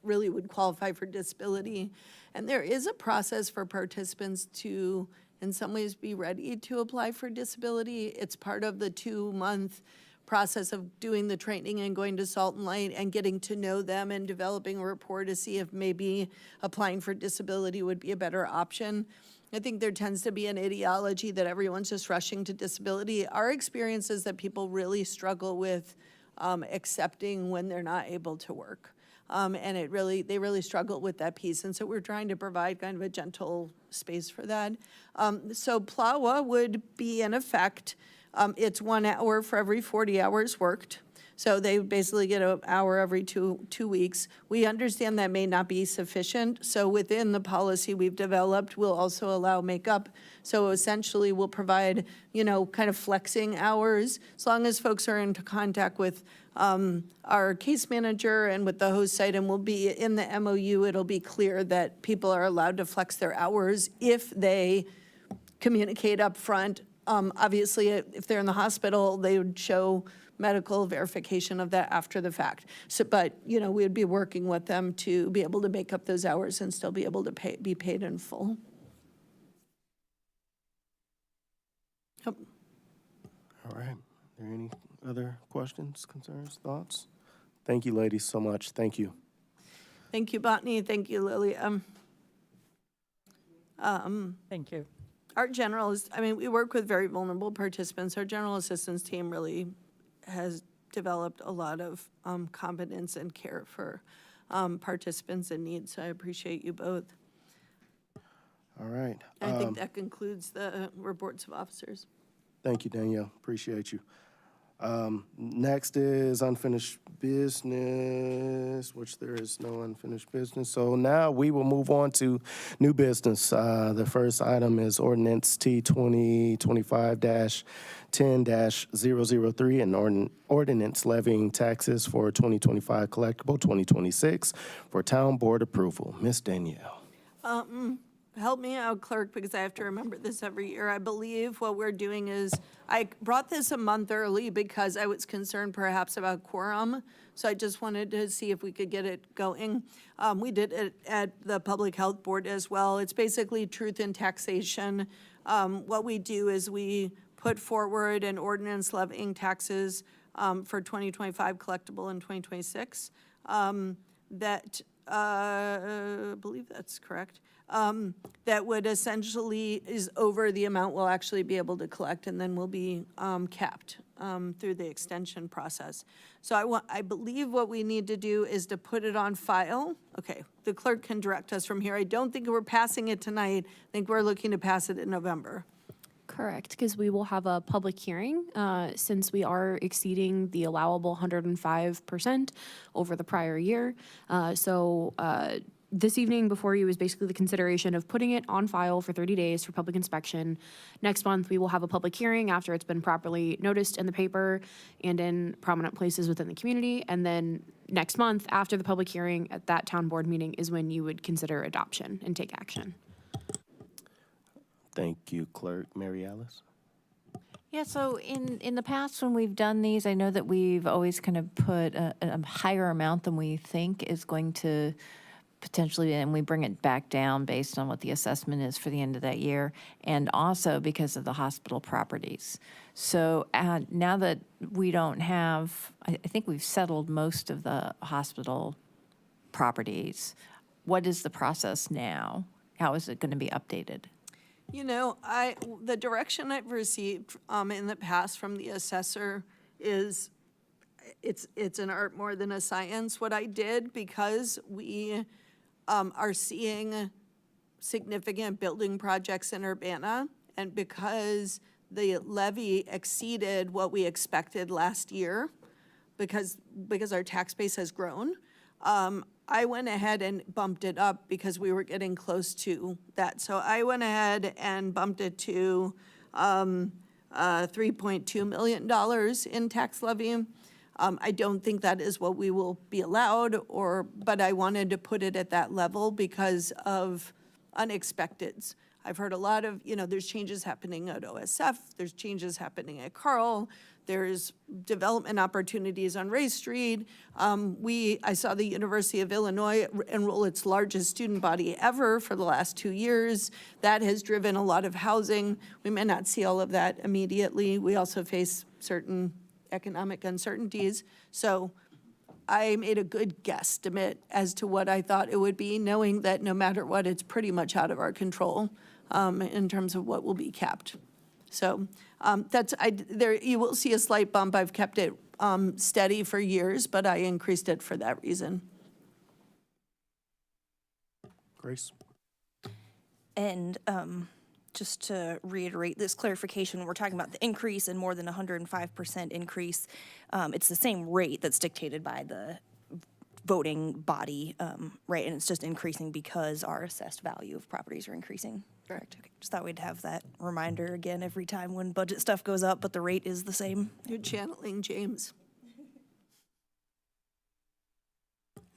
really would qualify for disability. And there is a process for participants to, in some ways, be ready to apply for disability. It's part of the 2-month process of doing the training and going to Salt and Light and getting to know them and developing a rapport to see if maybe applying for disability would be a better option. I think there tends to be an ideology that everyone's just rushing to disability. Our experience is that people really struggle with accepting when they're not able to work. And they really struggle with that piece. And so we're trying to provide kind of a gentle space for that. So PLAWA would be in effect. It's 1 hour for every 40 hours worked. So they basically get an hour every two weeks. We understand that may not be sufficient. So within the policy we've developed, we'll also allow makeup. So essentially we'll provide, kind of flexing hours as long as folks are in contact with our case manager and with the host site, and we'll be in the MOU, it'll be clear that people are allowed to flex their hours if they communicate up front. Obviously, if they're in the hospital, they would show medical verification of that after the fact. So, but, we'd be working with them to be able to make up those hours and still be able to be paid in full. Yep. All right. Are there any other questions, concerns, thoughts? Thank you, ladies, so much. Thank you. Thank you, Botany. Thank you, Lily. Thank you. Our we work with very vulnerable participants. Our general assistance team really has developed a lot of competence and care for participants in need, so I appreciate you both. All right. I think that concludes the reports of officers. Thank you, Danielle. Appreciate you. Next is unfinished business, which there is no unfinished business. So now we will move on to new business. The first item is ordinance T 2025-10-003, an ordinance levying taxes for 2025 collectible 2026 for town board approval. Ms. Danielle. Help me out, clerk, because I have to remember this every year. I believe what we're doing is, I brought this a month early because I was concerned perhaps about quorum. So I just wanted to see if we could get it going. We did it at the Public Health Board as well. It's basically truth in taxation. What we do is we put forward an ordinance levying taxes for 2025 collectible and 2026. I believe that's correct. That would essentially is over the amount we'll actually be able to collect, and then will be capped through the extension process. So I believe what we need to do is to put it on file. Okay, the clerk can direct us from here. I don't think we're passing it tonight. I think we're looking to pass it in November. Correct, because we will have a public hearing since we are exceeding the allowable 105% over the prior year. This evening before you is basically the consideration of putting it on file for 30 days for public inspection. Next month, we will have a public hearing after it's been properly noticed in the paper and in prominent places within the community. And then next month, after the public hearing at that town board meeting is when you would consider adoption and take action. Thank you, Clerk. Mary Alice? Yeah, so in the past when we've done these, I know that we've always kind of put a higher amount than we think is going to potentially, and we bring it back down based on what the assessment is for the end of that year, and also because of the hospital properties. So now that we don't have, I think we've settled most of the hospital properties, what is the process now? How is it going to be updated? The direction I've received in the past from the assessor is it's an art more than a science. What I did, because we are seeing significant building projects in Urbana, and because the levy exceeded what we expected last year, because our tax base has grown, I went ahead and bumped it up because we were getting close to that. So I went ahead and bumped it to $3.2 million in tax levy. I don't think that is what we will be allowed, but I wanted to put it at that level because of unexpecteds. I've heard a lot of, there's changes happening at OSF, there's changes happening at Carl, there's development opportunities on Ray Street. I saw the University of Illinois enroll its largest student body ever for the last 2 years. That has driven a lot of housing. We may not see all of that immediately. We also face certain economic uncertainties. So I made a good guesstimate as to what I thought it would be, knowing that no matter what, it's pretty much out of our control in terms of what will be capped. So you will see a slight bump. I've kept it steady for years, but I increased it for that reason. Grace? And just to reiterate this clarification, we're talking about the increase and more than 105% increase. It's the same rate that's dictated by the voting body, right? And it's just increasing because our assessed value of properties are increasing. Correct. Okay. Just thought we'd have that reminder again every time when budget stuff goes up, but the rate is the same. You're channeling James.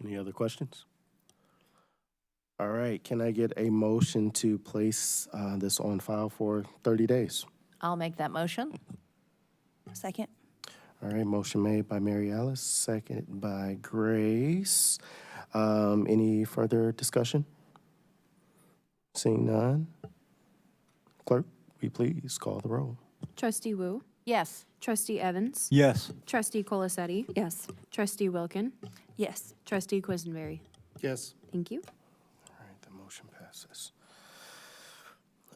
Any other questions? All right, can I get a motion to place this on file for 30 days? I'll make that motion. Second. All right, motion made by Mary Alice, seconded by Grace. Any further discussion? Seeing none. Clerk, will you please call the roll? Trustee Wu, Yes. Trustee Evans, Yes. Trustee Colasetti, Yes. Trustee Wilkin, Yes. Trustee Quisenberry. Yes. Thank you. All right, the motion passes.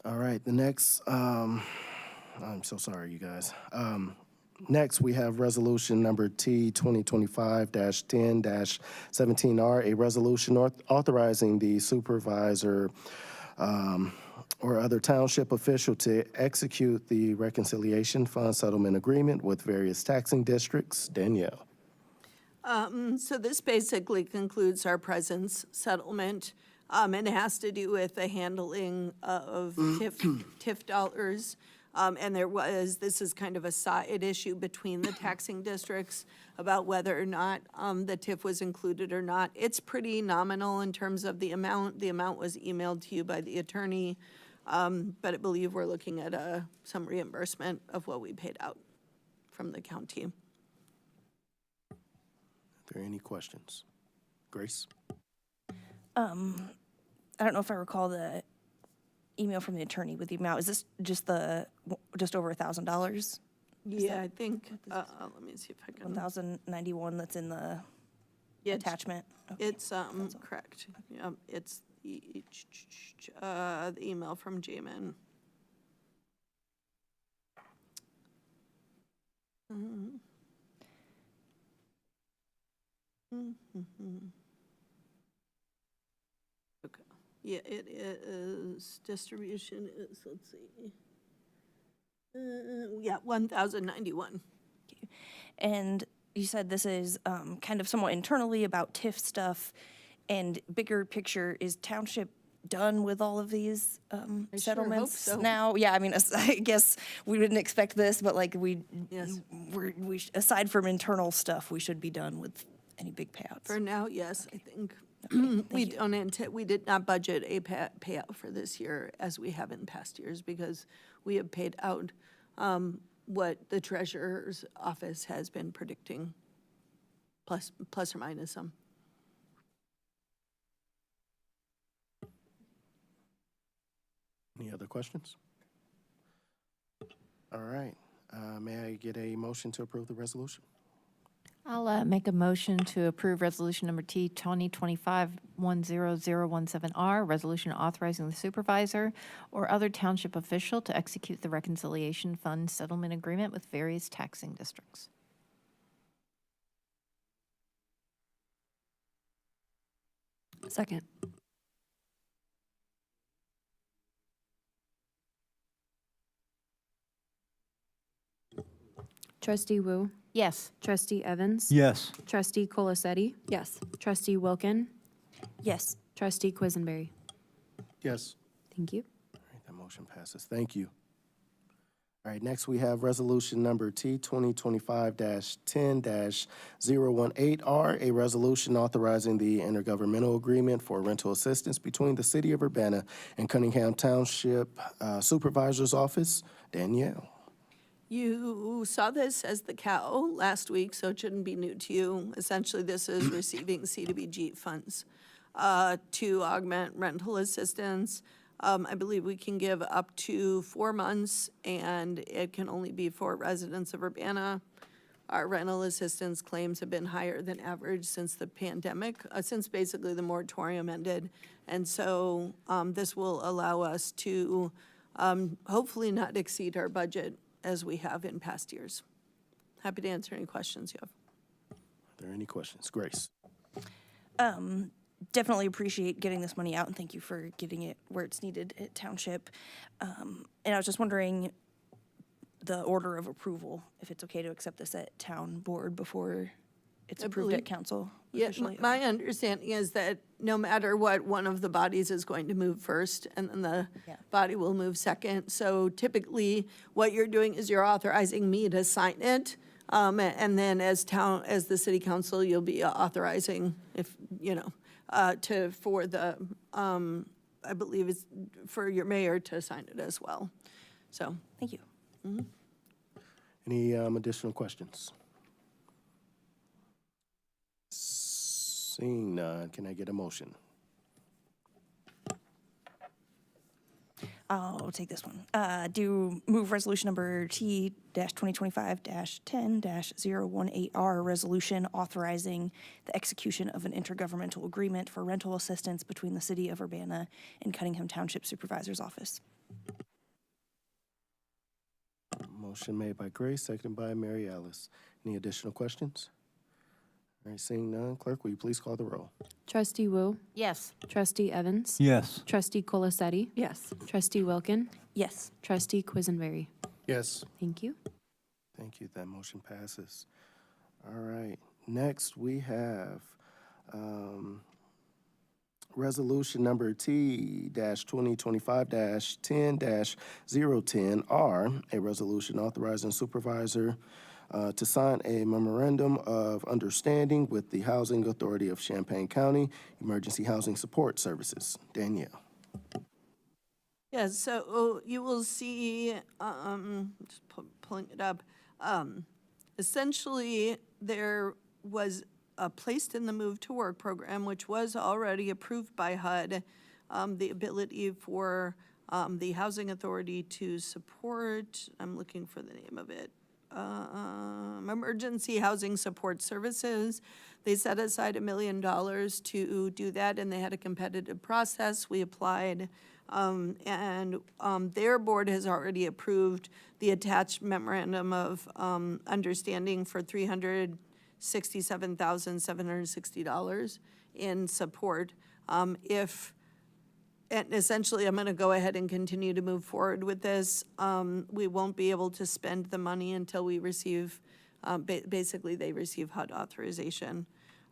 All right, the next, I'm so sorry, you guys. Next, we have resolution number T 2025-10-17R, a resolution authorizing the supervisor or other township official to execute the reconciliation fund settlement agreement with various taxing districts. Danielle. So this basically concludes our presence settlement, and it has to do with the handling of TIF dollars. And this is kind of a side issue between the taxing districts about whether or not the TIF was included or not. It's pretty nominal in terms of the amount. The amount was emailed to you by the attorney, but I believe we're looking at some reimbursement of what we paid out from the county. Are there any questions? Grace? I don't know if I recall the email from the attorney with the amount. Is this just over $1,000? Yeah, I think, let me see if I can. 1,091 that's in the Yeah, attachment? Okay. It's, correct. Yeah, it's the email from Jamin. Okay. Yeah, it is, distribution is, let's see. Yeah, 1,091. And you said this is kind of somewhat internally about TIF stuff, and bigger picture, is township done with all of these settlements so. now? Yeah, I mean, I guess we didn't expect this, but like Yes. aside from internal stuff, we should be done with any big payouts. For now, yes, I think. Thank We you. don't we did not budget a payout for this year as we have in past years because we have paid out what the treasurer's office has been predicting, plus or minus some. Any other questions? All right. May I get a motion to approve the resolution? I'll make a motion to approve resolution number T 2025-10017R, resolution authorizing the supervisor or other township official to execute the reconciliation fund settlement agreement with various taxing districts. Second. Trustee Wu, Yes. Trustee Evans, Yes. Trustee Colasetti, Yes. Trustee Wilkin, Yes. Trustee Quisenberry. Yes. Thank you. All right, that motion passes. Thank you. All right, next we have resolution number T 2025-10-018R, a resolution authorizing the intergovernmental agreement for rental assistance between the City of Urbana and Cunningham Township Supervisor's Office. Danielle. You saw this as the cow last week, so it shouldn't be new to you. Essentially, this is receiving CDBG funds to augment rental assistance. I believe we can give up to 4 months, and it can only be for residents of Urbana. Our rental assistance claims have been higher than average since the pandemic, since basically the moratorium ended. And so this will allow us to hopefully not exceed our budget as we have in past years. Happy to answer any questions you have. Are there any questions? Grace. Definitely appreciate getting this money out, and thank you for getting it where it's needed at Township. And I was just wondering the order of approval, if it's okay to accept this at Town Board before it's approved at Council Yeah, officially. my understanding is that no matter what, one of the bodies is going to move first, and then the Yeah. body will move second. So typically, what you're doing is you're authorizing me to sign it, and then as the city council, you'll be authorizing, if, for the, I believe it's for your mayor to sign it as well. So, Thank you. Any additional questions? Seeing none, can I get a motion? I'll take this one. Do move resolution number T-2025-10-018R, resolution authorizing the execution of an intergovernmental agreement for rental assistance between the City of Urbana and Cunningham Township Supervisor's Office. Motion made by Grace, seconded by Mary Alice. Any additional questions? All right, seeing none, clerk, will you please call the roll? Trustee Wu. Yes. Trustee Evans. Yes. Trustee Colasetti. Yes. Trustee Wilkin. Yes. Trustee Quisenberry. Yes. Thank you. Thank you, that motion passes. All right, next we have resolution number T-2025-10-010R, a resolution authorizing supervisor to sign a memorandum of understanding with the Housing Authority of Champaign County Emergency Housing Support Services. Danielle. yeah, so you will see, just pulling it up. Essentially, there was placed in the Move to Work program, which was already approved by HUD, the ability for the Housing Authority to support, I'm looking for the name of it, Emergency Housing Support Services. They set aside $1 million to do that, and they had a competitive process. We applied, and their board has already approved the attached memorandum of understanding for $367,760 in support. And essentially, I'm going to go ahead and continue to move forward with this. We won't be able to spend the money until we receive, basically, they receive HUD authorization.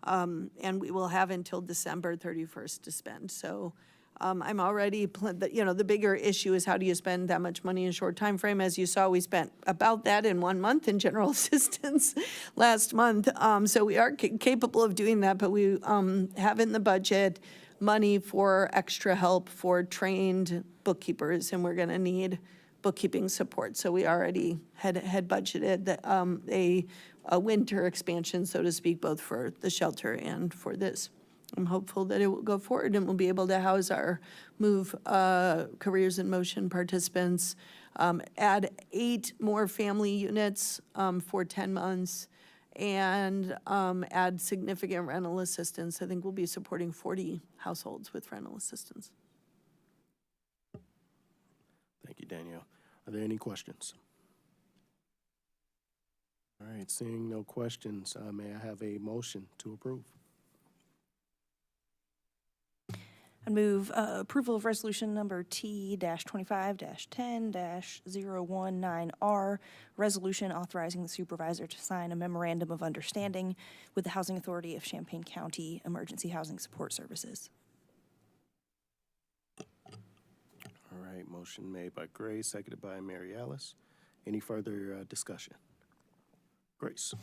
And we will have until December 31st to spend. So I'm already, the bigger issue is how do you spend that much money in a short time frame? As you saw, we spent about that in 1 month in general assistance last month. So we are capable of doing that, but we have in the budget money for extra help for trained bookkeepers, and we're going to need bookkeeping support. So we already had budgeted a winter expansion, so to speak, both for the shelter and for this. I'm hopeful that it will go forward and we'll be able to house our Move Careers in Motion participants, add 8 more family units for 10 months, and add significant rental assistance. I think we'll be supporting 40 households with rental assistance. Thank you, Danielle. Are there any questions? All right, seeing no questions, may I have a motion to approve? I move approval of resolution number T-25-10-019R, resolution authorizing the supervisor to sign a memorandum of understanding with the Housing Authority of Champaign County Emergency Housing Support Services. right, motion made by Grace, seconded by Mary Alice. Any further discussion? Grace?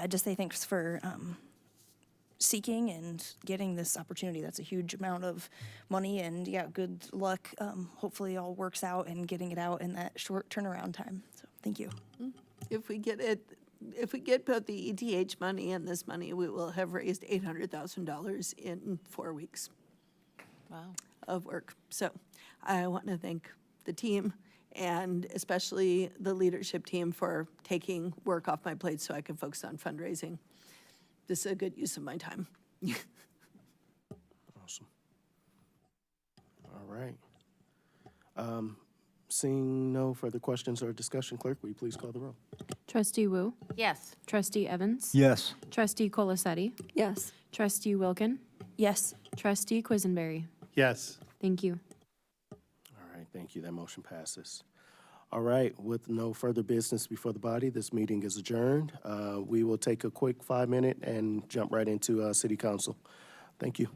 Just say thanks for seeking and getting this opportunity. That's a huge amount of money, and yeah, good luck. Hopefully, it all works out and getting it out in that short turnaround time. So, thank you. If we get both the ETH money and this money, we will have raised $800,000 in 4 weeks. Wow. Of work. So I want to thank the team and especially the leadership team for taking work off my plate so I can focus on fundraising. This is a good use of my time. Awesome. All right. Seeing no further questions or discussion, clerk, will you please call the roll? Trustee Wu, Yes. Trustee Evans, Yes. Trustee Colasetti, Yes. Trustee Wilkin, Yes. Trustee Quisenberry. Yes. Thank you. All right, thank you. That motion passes. All right, with no further business before the body, this meeting is adjourned. We will take a quick 5-minute and jump right into city council. Thank you.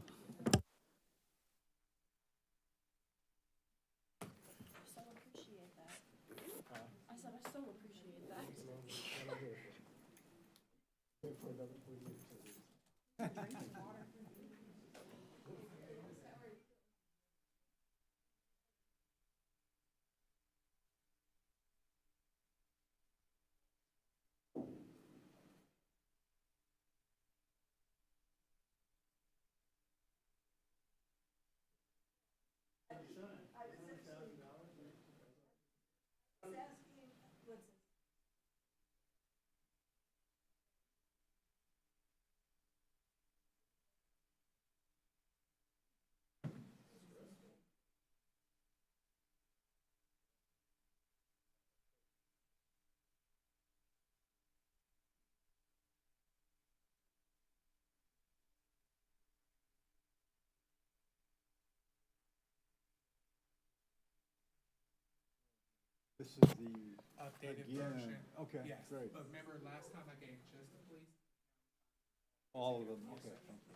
This is the Updated again. version. Okay, Yes, great. but remember last time I gave just the police? All of them. Okay, thank you.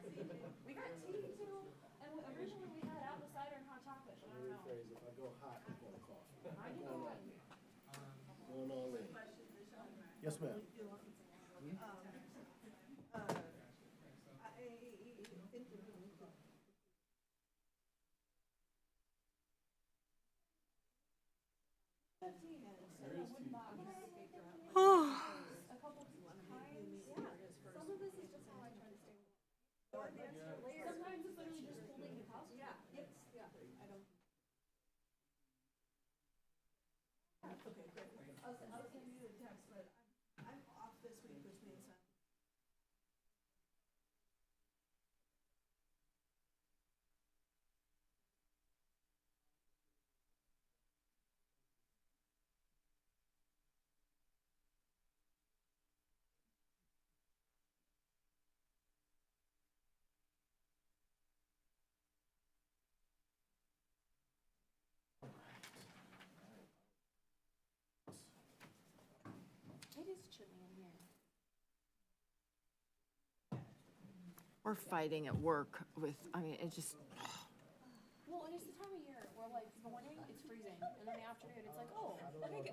We got tea too, and originally we had apple cider and hot chocolate, but I don't know. If I go hot, I want coffee. I do not. Going all in. Yes, ma'am. We're fighting at work with, I mean, it just, Well, and it's the time of year where like morning it's freezing, and then the afternoon it's like, oh,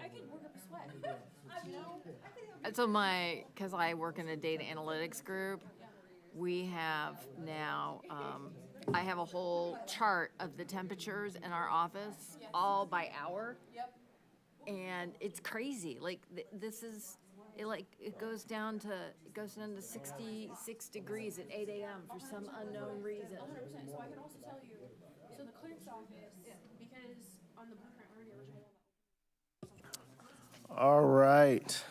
I could work up a sweat. You know? so because I work in a data analytics group, we have now, I have a whole chart of the temperatures in our office, all by hour. Yep. And it's crazy, like, this is, it goes down to 66 degrees at 8 AM for some unknown reason. 100%. So I can also tell you, so the clerk's office, because on the blueprint, remember the original one. All right.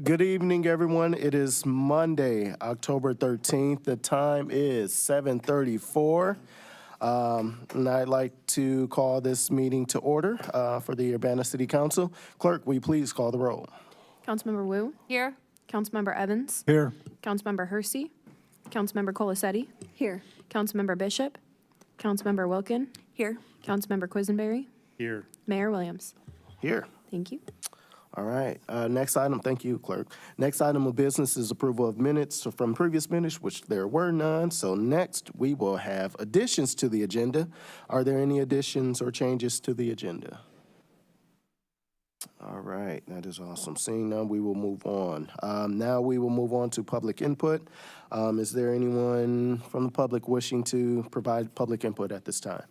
Good evening, everyone. It is Monday, October 13th. The time is 7:34. And I'd like to call this meeting to order for the Urbana City Council. Clerk, will you please call the roll? Councilmember Wu? Here? Councilmember Evans? Here. Councilmember Hersey? Councilmember Colasetti? Here. Councilmember Bishop? Councilmember Wilkin? Here. Councilmember Quisenberry? Here. Mayor Williams? Here. Thank you. All right. Next item, thank you, Clerk. Next item of business is approval of minutes from previous minutes, which there were none. So next, we will have additions to the agenda. Are there any additions or changes to the agenda? All right, that is awesome. Seeing none, we will move on. Now we will move on to public input. Is there anyone from the public wishing to provide public input at this time?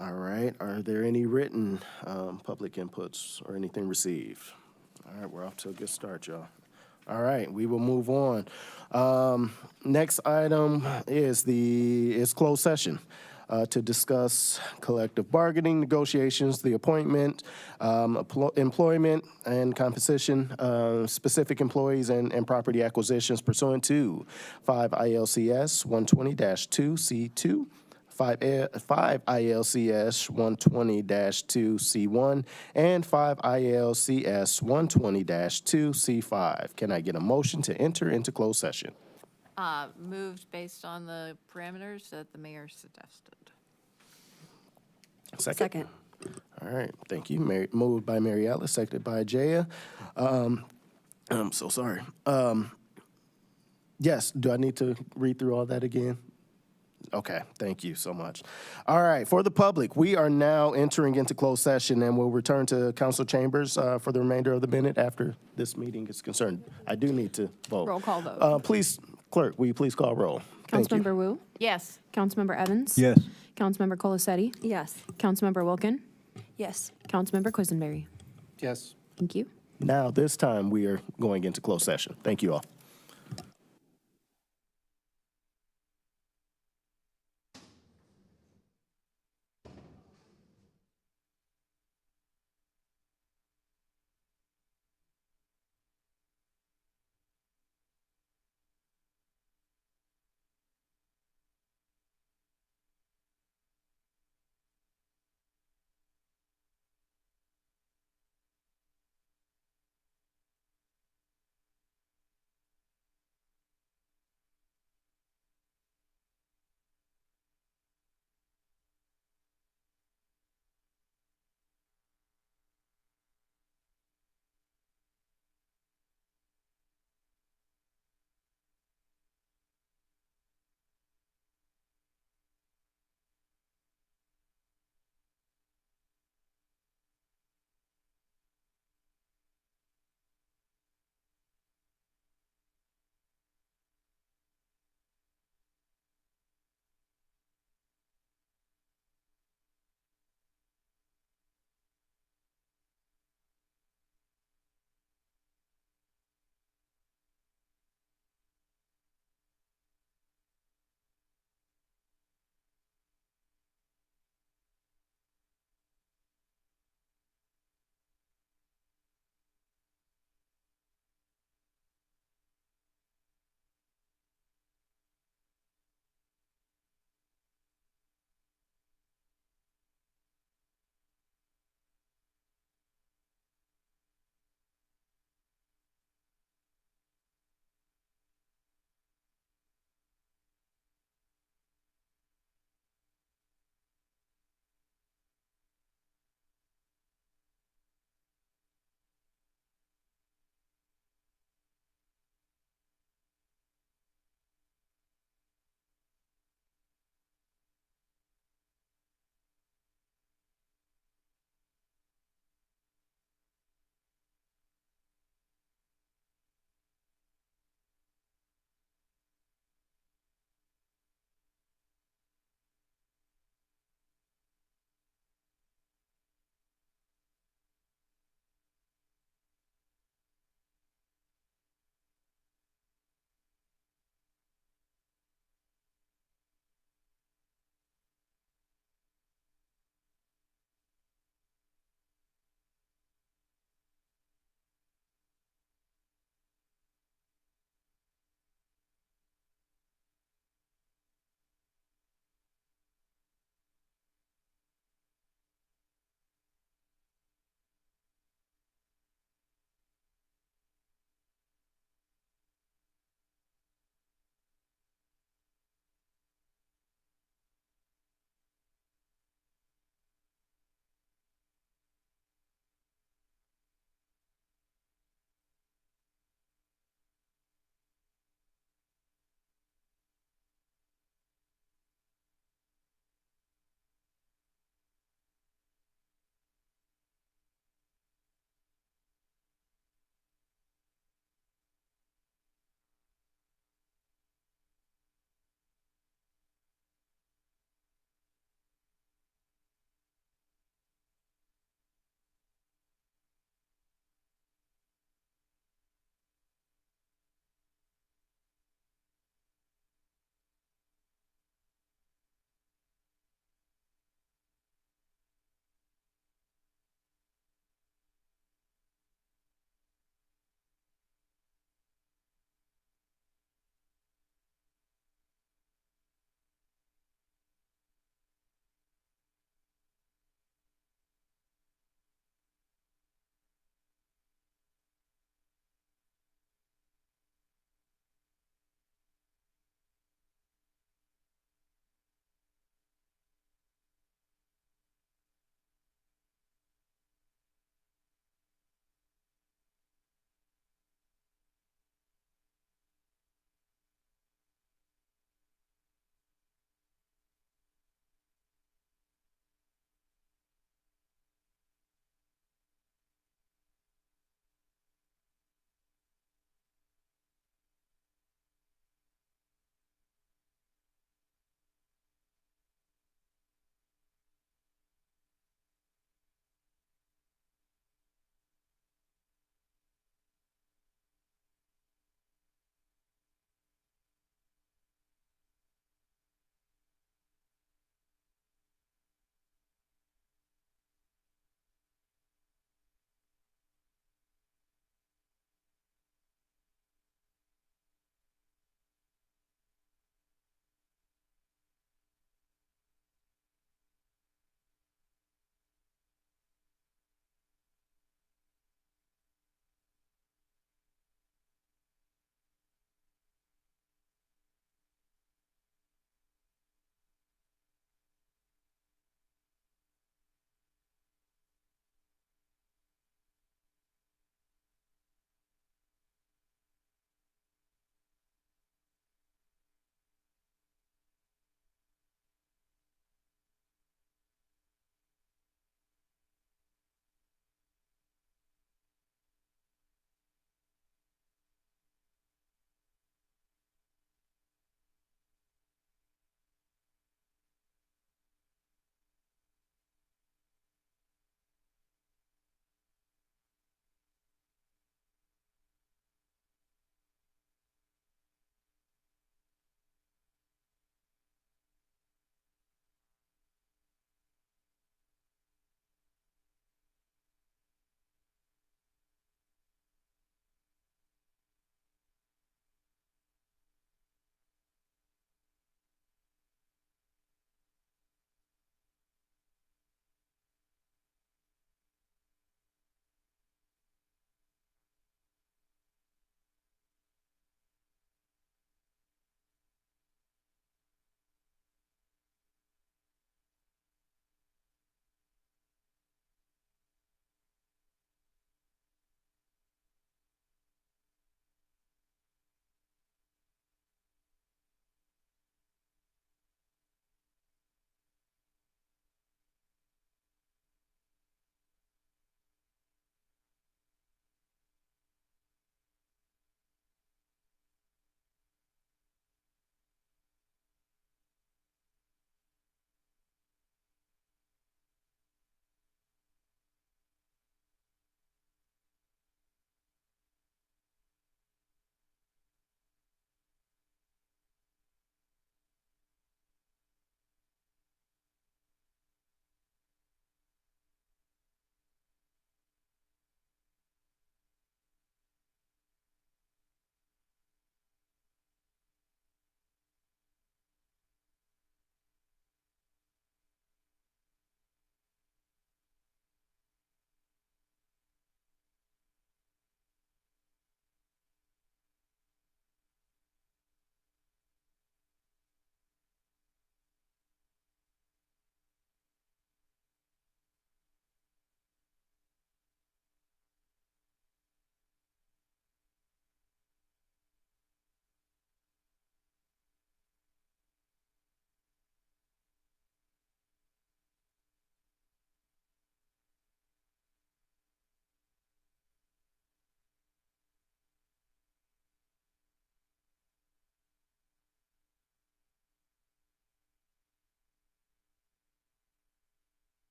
All right, are there any written public inputs or anything received? All right, we're off to a good start, y'all. All right, we will move on. Next item is closed session to discuss collective bargaining, negotiations, the appointment, employment, and compensation, specific employees and property acquisitions pursuant to 5 ILCS 120-2C2, 5 ILCS 120-2C1, and 5 ILCS 120-2C5. Can I get a motion to enter into closed session? Moved based on the parameters that the mayor suggested. Second. All right, thank you. Moved by Mary Alice, seconded by Jaya. I'm so sorry. Yes, do I need to read through all that again? Okay, thank you so much. All right, for the public, we are now entering into closed session, and we'll return to council chambers for the remainder of the minute after this meeting is concerned. I do need to vote. Roll call vote. Please, clerk, will you please call roll? Thank you. Councilmember Wu? Yes. Councilmember Evans? Yes. Councilmember Colasetti? Yes. Councilmember Wilkin? Yes. Councilmember Quisenberry? Yes. Thank you. Now, this time, we are going into closed session. Thank you all.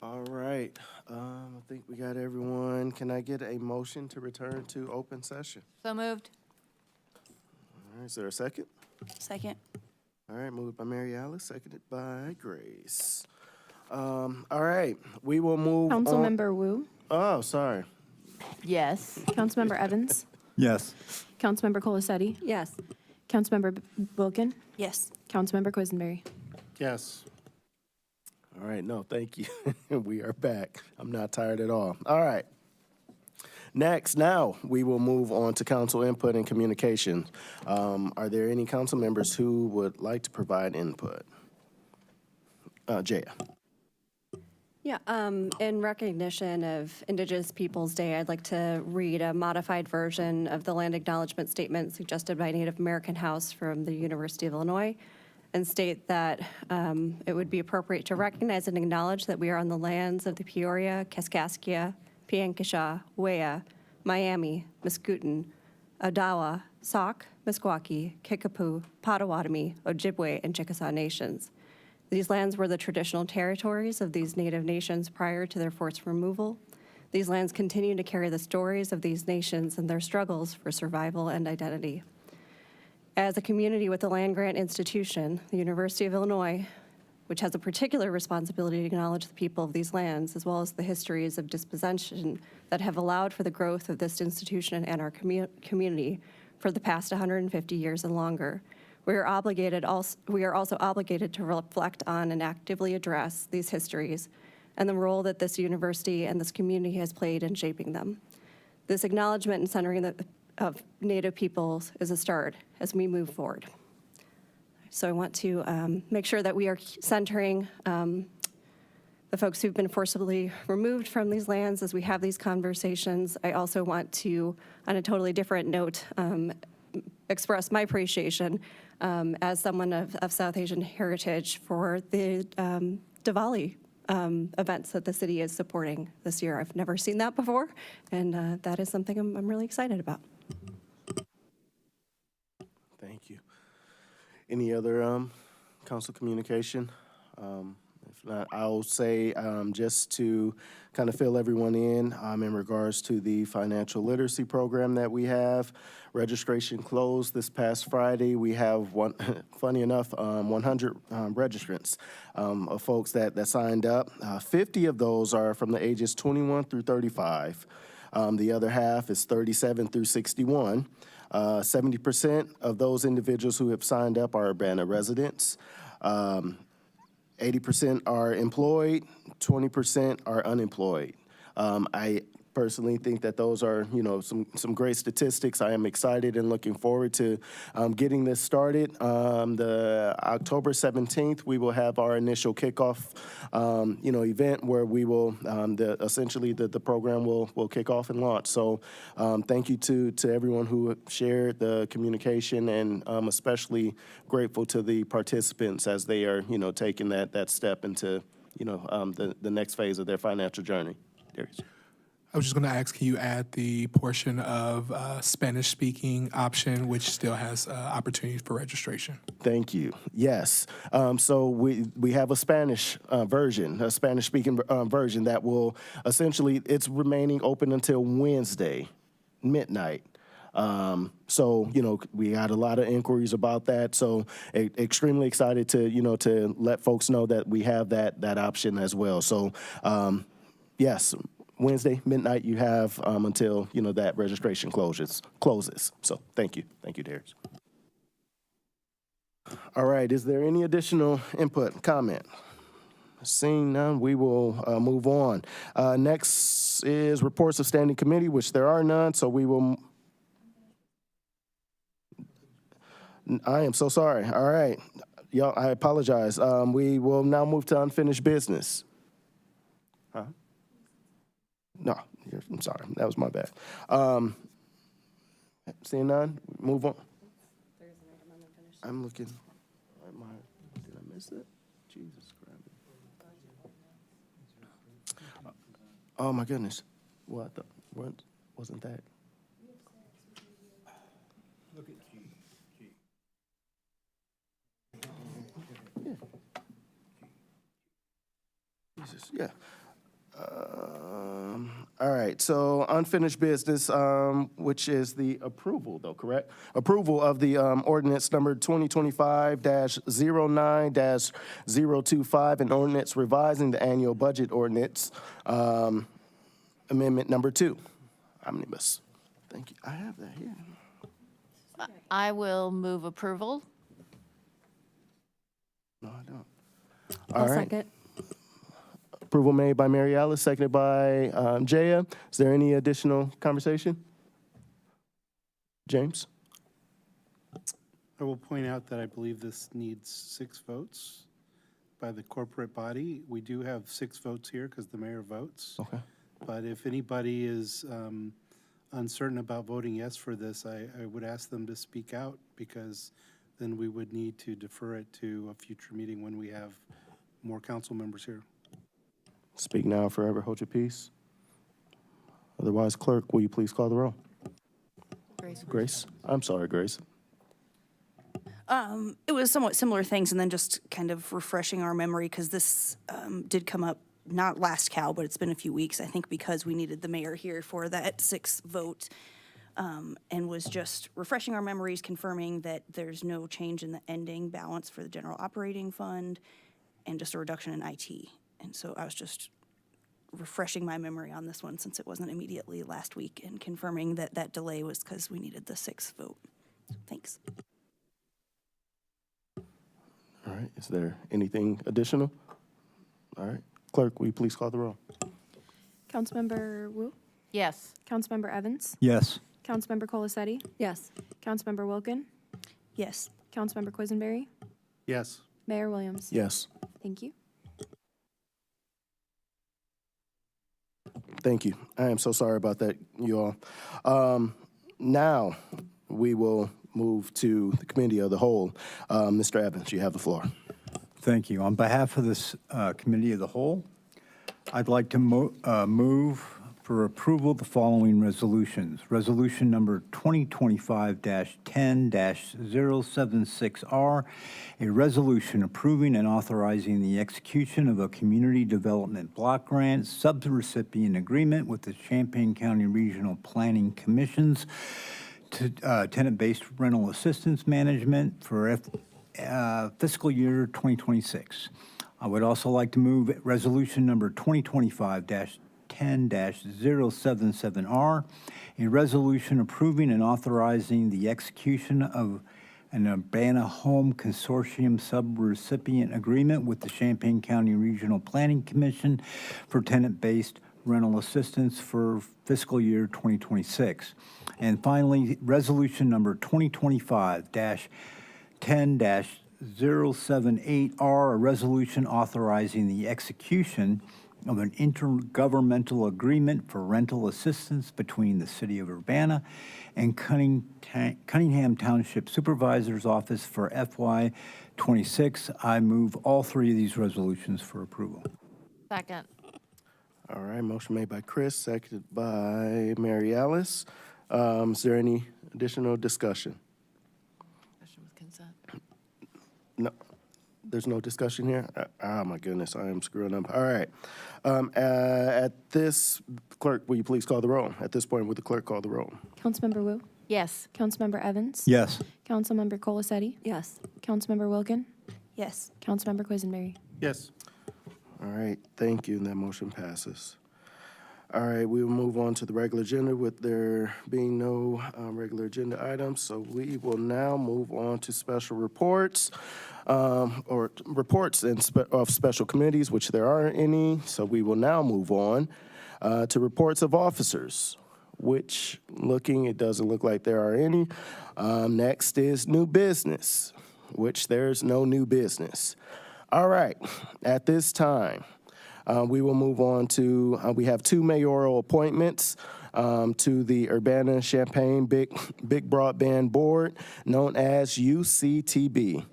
All right, I think we got everyone. Can I get a motion to return to open session? So moved. All right, is there a second? Second. All right, moved by Mary Alice, seconded by Grace. All right, we will move on. Councilmember Wu, Oh, sorry. Yes. Councilmember Evans, Yes. Councilmember Colacetti, Yes. Councilmember Wilkin, Yes. Councilmember Quisenberry. Yes. All right, no, thank you. We are back. I'm not tired at all. All right. Now, we will move on to council input and communication. Are there any council members who would like to provide input? Jaya. Yeah, in recognition of Indigenous Peoples Day, I'd like to read a modified version of the land acknowledgement statement suggested by Native American House from the University of Illinois, and state that it would be appropriate to recognize and acknowledge that we are on the lands of the Peoria, Kaskaskia, Piankashaw, Wea, Miami, Muscooten, Odawa, Sauk, Meskwaki, Kickapoo, Potawatomi, Ojibwe, and Chickasaw nations. These lands were the traditional territories of these Native nations prior to their forced removal. These lands continue to carry the stories of these nations and their struggles for survival and identity. As a community with a land-grant institution, the University of Illinois, which has a particular responsibility to acknowledge the people of these lands, as well as the histories of dispossession that have allowed for the growth of this institution and our community for the past 150 years and longer. We are also obligated to reflect on and actively address these histories and the role that this university and this community has played in shaping them. This acknowledgement and centering of Native peoples is a start as we move forward. So I want to make sure that we are centering the folks who've been forcibly removed from these lands as we have these conversations. I also want to, on a totally different note, express my appreciation as someone of South Asian heritage for the Diwali events that the city is supporting this year. I've never seen that before, and that is something I'm really excited about. Thank you. Any other council communication? If not, I'll say just to kind of fill everyone in regards to the financial literacy program that we have. Registration closed this past Friday. We have, funny enough, 100 registrants of folks that signed up. 50 of those are from the ages 21 through 35. The other half is 37 through 61. 70% of those individuals who have signed up are Urbana residents. 80% are employed, 20% are unemployed. I personally think that those are, some great statistics. I am excited and looking forward to getting this started. The October 17th, we will have our initial kickoff, event where we will, essentially the program will kick off and launch. So thank you to everyone who shared the communication, and especially grateful to the participants as they are, taking that step into, the next phase of their financial journey. Darius. I was just going to ask, can you add the portion of Spanish-speaking option, which still has opportunities for registration? Thank you. Yes. So we have a Spanish version, a Spanish-speaking version that will essentially, it's remaining open until Wednesday, midnight. So, we had a lot of inquiries about that. So extremely excited to, to let folks know that we have that option as well. So, yes. Wednesday, midnight, you have until, that registration closes. So thank you. Thank you, Darius. All right, is there any additional input, comment? Seeing none, we will move on. Next is reports of standing committee, which there are none, so we will. I am so sorry. All right, y'all, I apologize. We will now move to unfinished business. Huh? No, I'm sorry. That was my bad. Seeing none, move on. I'm looking. Did I miss it? Jesus Christ. Oh, my goodness. What? Wasn't that? Look at G. Yeah. Jesus, yeah. All right, so unfinished business, which is the approval, though, correct? Approval of the ordinance number 2025-09-025, and ordinance revising the annual budget ordinance, amendment number 2, omnibus. Thank you. I have that here. I will move approval. No, I don't. I'll All right. second. Approval made by Mary Alice, seconded by Jaya. Is there any additional conversation? James? I will point out that I believe this needs 6 votes by the corporate body. We do have 6 votes here because the mayor votes. Okay. But if anybody is uncertain about voting yes for this, I would ask them to speak out, because then we would need to defer it to a future meeting when we have more council members here. Speak now or forever hold your peace. Otherwise, clerk, will you please call the roll? Grace? I'm sorry, Grace. It was somewhat similar things, and then just kind of refreshing our memory, because this did come up, not last Cal, but it's been a few weeks, I think, because we needed the mayor here for that 6th vote, and was just refreshing our memories, confirming that there's no change in the ending balance for the general operating fund, and just a reduction in IT. And so I was just refreshing my memory on this one, since it wasn't immediately last week, and confirming that that delay was because we needed the 6th vote. Thanks. All right, is there anything additional? All right, clerk, will you please call the roll? Councilmember Wu? Yes. Councilmember Evans? Yes. Councilmember Colacetti? Yes. Councilmember Wilkin? Yes. Councilmember Quisenberry? Yes. Mayor Williams? Yes. Thank you. Thank you. I am so sorry about that, you all. Now, we will move to the committee of the whole. Mr. Evans, you have the floor. Thank you. On behalf of this committee of the whole, I'd like to move for approval the following resolutions. Resolution number 2025-10-076R, a resolution approving and authorizing the execution of a community development block grant subrecipient agreement with the Champaign County Regional Planning Commissions to tenant-based rental assistance management for fiscal year 2026. I would also like to move resolution number 2025-10-077R, a resolution approving and authorizing the execution of an Urbana Home Consortium subrecipient agreement with the Champaign County Regional Planning Commission for tenant-based rental assistance for fiscal year 2026. And finally, resolution number 2025-10-078R, a resolution authorizing the execution of an intergovernmental agreement for rental assistance between the City of Urbana and Cunningham Township Supervisor's Office for FY 26. I move all 3 of these resolutions for approval. Second. All right, motion made by Chris, seconded by Mary Alice. Is there any additional discussion? Motion with consent. No, there's no discussion here? Oh, my goodness, I am screwing up. All right. At this, clerk, will you please call the roll? At this point, would the clerk call the roll? Councilmember Wu? Yes. Councilmember Evans? Yes. Councilmember Colacetti? Yes. Councilmember Wilkin? Yes. Councilmember Quisenberry? Yes. All right, thank you, and that motion passes. All right, we will move on to the regular agenda with there being no regular agenda items. So we will now move on to special reports or reports of special committees, which there aren't any. So we will now move on to reports of officers, which it doesn't look like there are any. Next is new business, which there's no new business. All right, at this time, we will move on to, we have 2 mayoral appointments to the Urbana-Champaign Big Broadband Board, known as UCTB,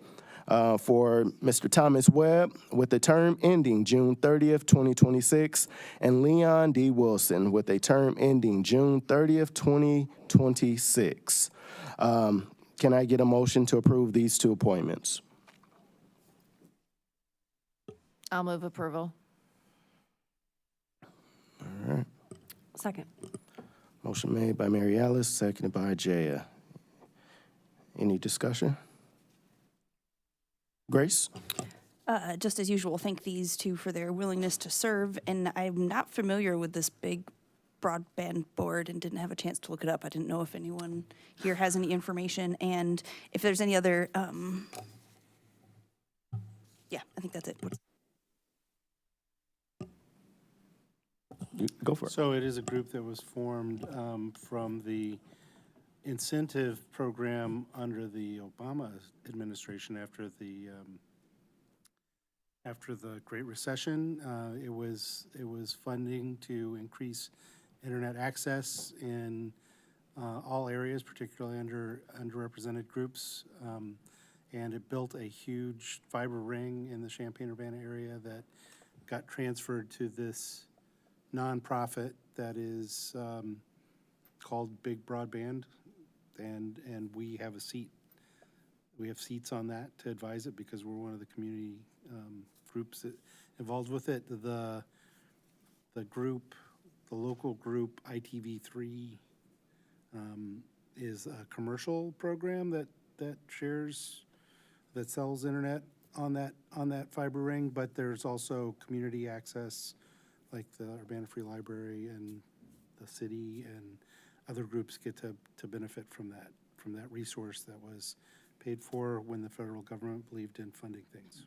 for Mr. Thomas Webb, with a term ending June 30th, 2026, and Leon D. Wilson, with a term ending June 30th, 2026. Can I get a motion to approve these 2 appointments? I'll move approval. Second. Motion made by Mary Alice, seconded by Jaya. Any discussion? Grace? Just as usual, thank these two for their willingness to serve. And I'm not familiar with this big broadband board and didn't have a chance to look it up. I didn't know if anyone here has any information and if there's any other, yeah, I think that's it. Go for it. So it is a group that was formed from the incentive program under the Obama administration after the Great Recession. It was funding to increase internet access in all areas, particularly underrepresented groups. And it built a huge fiber ring in the Champaign-Urbana area that got transferred to this nonprofit that is called Big Broadband, and we have a seat. We have seats on that to advise it because we're one of the community groups that involved with it. The local group ITV3 is a commercial program that sells internet on that fiber ring, but there's also community access like the Urbana Free Library and the city and other groups get to benefit from that resource that was paid for when the federal government believed in funding things.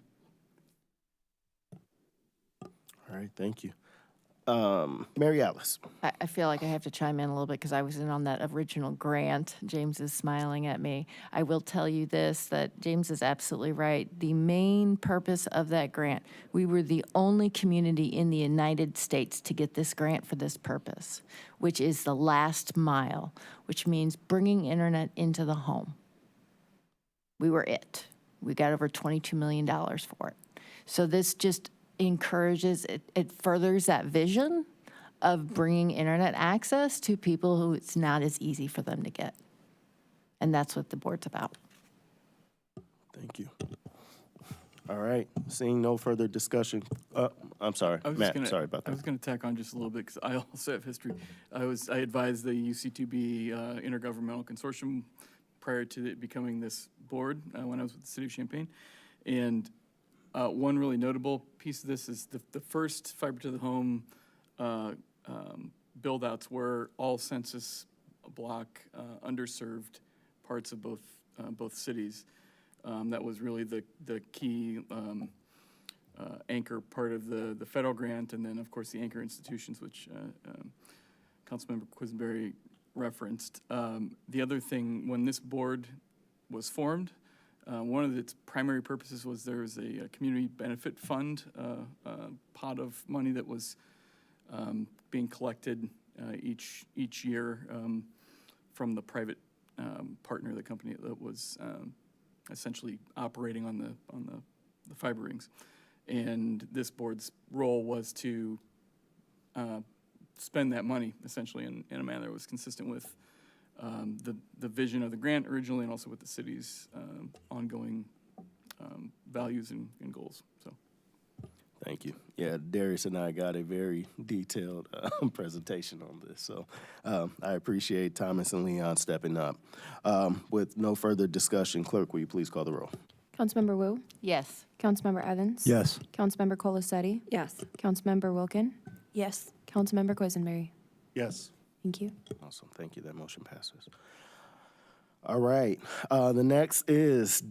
All right, thank you. Mary Alice? I feel like I have to chime in a little bit because I was in on that original grant. James is smiling at me. I will tell you this, that James is absolutely right. The main purpose of that grant, we were the only community in the United States to get this grant for this purpose, which is the last mile, which means bringing internet into the home. We were it. We got over $22 million for it. So this just encourages, it furthers that vision of bringing internet access to people who it's not as easy for them to get. And that's what the board's about. Thank you. All right, seeing no further discussion. I'm sorry, Matt, sorry about I that. was going to tack on just a little bit because I also have history. I advised the UC2B Intergovernmental Consortium prior to it becoming this board when I was with the city of Champaign. And one really notable piece of this is the first fiber to the home build-outs were all census block underserved parts of both cities. That was really the key anchor part of the federal grant, and then of course the anchor institutions, which Councilmember Quisenberry referenced. The other thing, when this board was formed, one of its primary purposes was there was a community benefit fund pot of money that was being collected each year from the private partner of the company that was essentially operating on the fiber rings. And this board's role was to spend that money essentially in a manner that was consistent with the vision of the grant originally, and also with the city's ongoing values and goals. So, Thank you. Yeah, Darius and I got a very detailed presentation on this, so I appreciate Thomas and Leon stepping up. With no further discussion, clerk, will you please call the roll? Councilmember Wu? Yes. Councilmember Evans? Yes. Councilmember Colacetti? Yes. Councilmember Wilkin? Yes. Councilmember Quisenberry? Yes. Thank you. Awesome, thank you, that motion passes. All right, the next is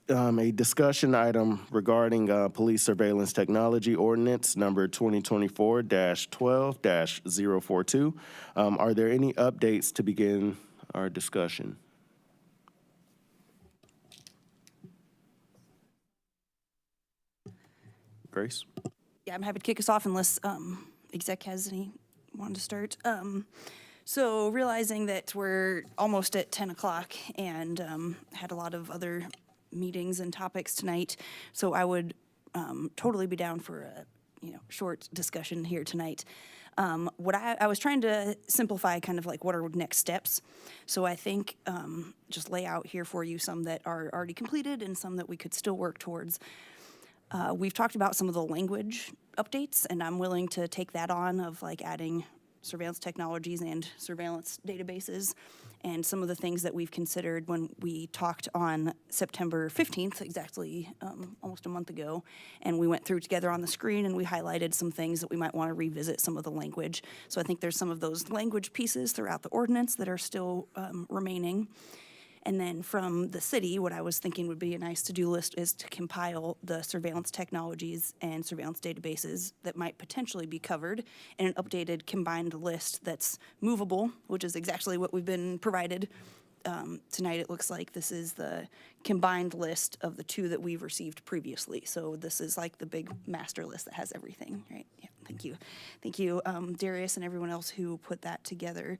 a discussion item regarding police surveillance technology ordinance number 2024-12-042. Are there any updates to begin our discussion? Grace? Yeah, I'm happy to kick us off unless exec has any wanted to start. So realizing that we're almost at 10 o'clock and had a lot of other meetings and topics tonight, so I would totally be down for a short discussion here tonight. What I was trying to simplify kind of like what are next steps. So I think just lay out here for you some that are already completed and some that we could still work towards. We've talked about some of the language updates, and I'm willing to take that on of like adding surveillance technologies and surveillance databases. And some of the things that we've considered when we talked on September 15th, exactly almost a month ago, and we went through together on the screen and we highlighted some things that we might want to revisit some of the language. So I think there's some of those language pieces throughout the ordinance that are still remaining. And then from the city, what I was thinking would be a nice to-do list is to compile the surveillance technologies and surveillance databases that might potentially be covered in an updated combined list that's movable, which is exactly what we've been provided. Tonight, it looks like this is the combined list of the two that we've received previously. So this is like the big master list that has everything, right? Yeah, thank you. Thank you, Darius and everyone else who put that together.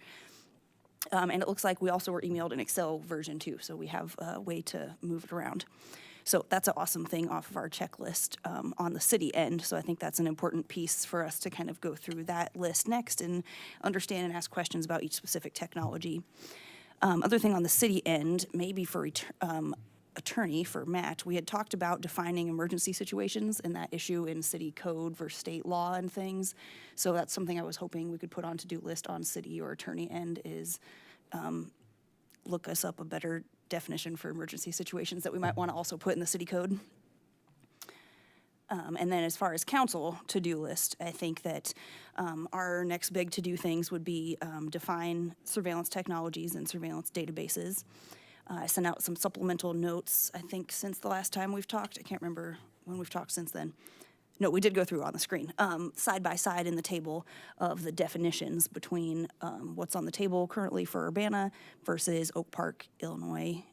And it looks like we also were emailed an Excel version too, so we have a way to move it around. So that's an awesome thing off of our checklist on the city end. So I think that's an important piece for us to kind of go through that list next and understand and ask questions about each specific technology. Other thing on the city end, maybe for attorney, for Matt, we had talked about defining emergency situations and that issue in city code versus state law and things. So that's something I was hoping we could put on to-do list on city or attorney end is look us up a better definition for emergency situations that we might want to also put in the city code. And then as far as council to-do list, I think that our next big to-do things would be define surveillance technologies and surveillance databases. I sent out some supplemental notes, I think, since the last time we've talked. I can't remember when we've talked since then. No, we did go through on the screen, side by side in the table of the definitions between what's on the table currently for Urbana versus Oak Park, Illinois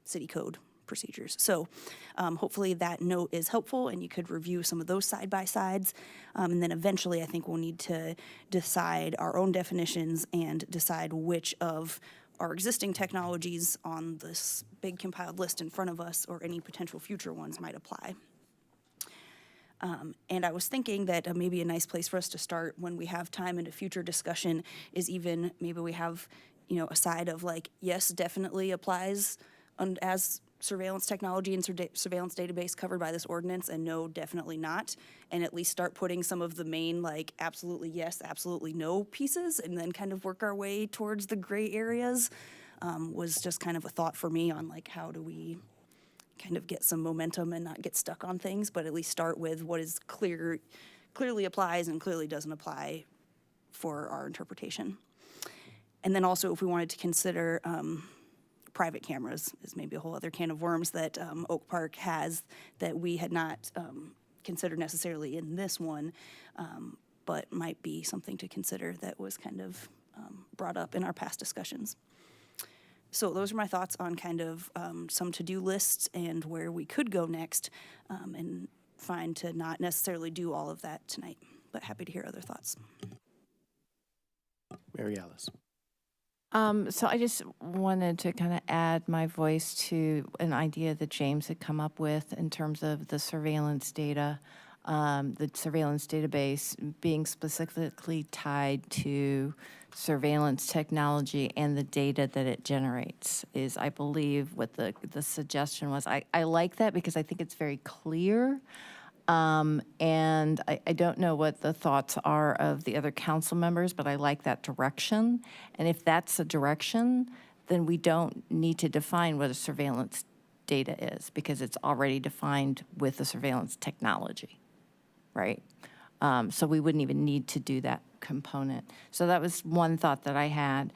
city code procedures. So hopefully that note is helpful and you could review some of those side by sides. And then eventually I think we'll need to decide our own definitions and decide which of our existing technologies on this big compiled list in front of us or any potential future ones might apply. And I was thinking that maybe a nice place for us to start when we have time in a future discussion is even maybe we have, you know, a side of like, yes, definitely applies as surveillance technology and surveillance database covered by this ordinance, and no, definitely not, and at least start putting some of the main like absolutely yes, absolutely no pieces, and then kind of work our way towards the gray areas was just kind of a thought for me on like how do we kind of get some momentum and not get stuck on things, but at least start with what is clearly applies and clearly doesn't apply for our interpretation. And then also if we wanted to consider private cameras is maybe a whole other can of worms that Oak Park has that we had not considered necessarily in this one, but might be something to consider that was kind of brought up in our past discussions. So those are my thoughts on kind of some to-do lists and where we could go next, and fine to not necessarily do all of that tonight, but happy to hear other thoughts. Mary Alice. So I just wanted to kind of add my voice to an idea that James had come up with in terms of the surveillance data, the surveillance database being specifically tied to surveillance technology and the data that it generates is, I believe, what the suggestion was. I like that because I think it's very clear. And I don't know what the thoughts are of the other council members, but I like that direction. And if that's the direction, then we don't need to define what a surveillance data is because it's already defined with the surveillance technology, right? So we wouldn't even need to do that component. So that was one thought that I had.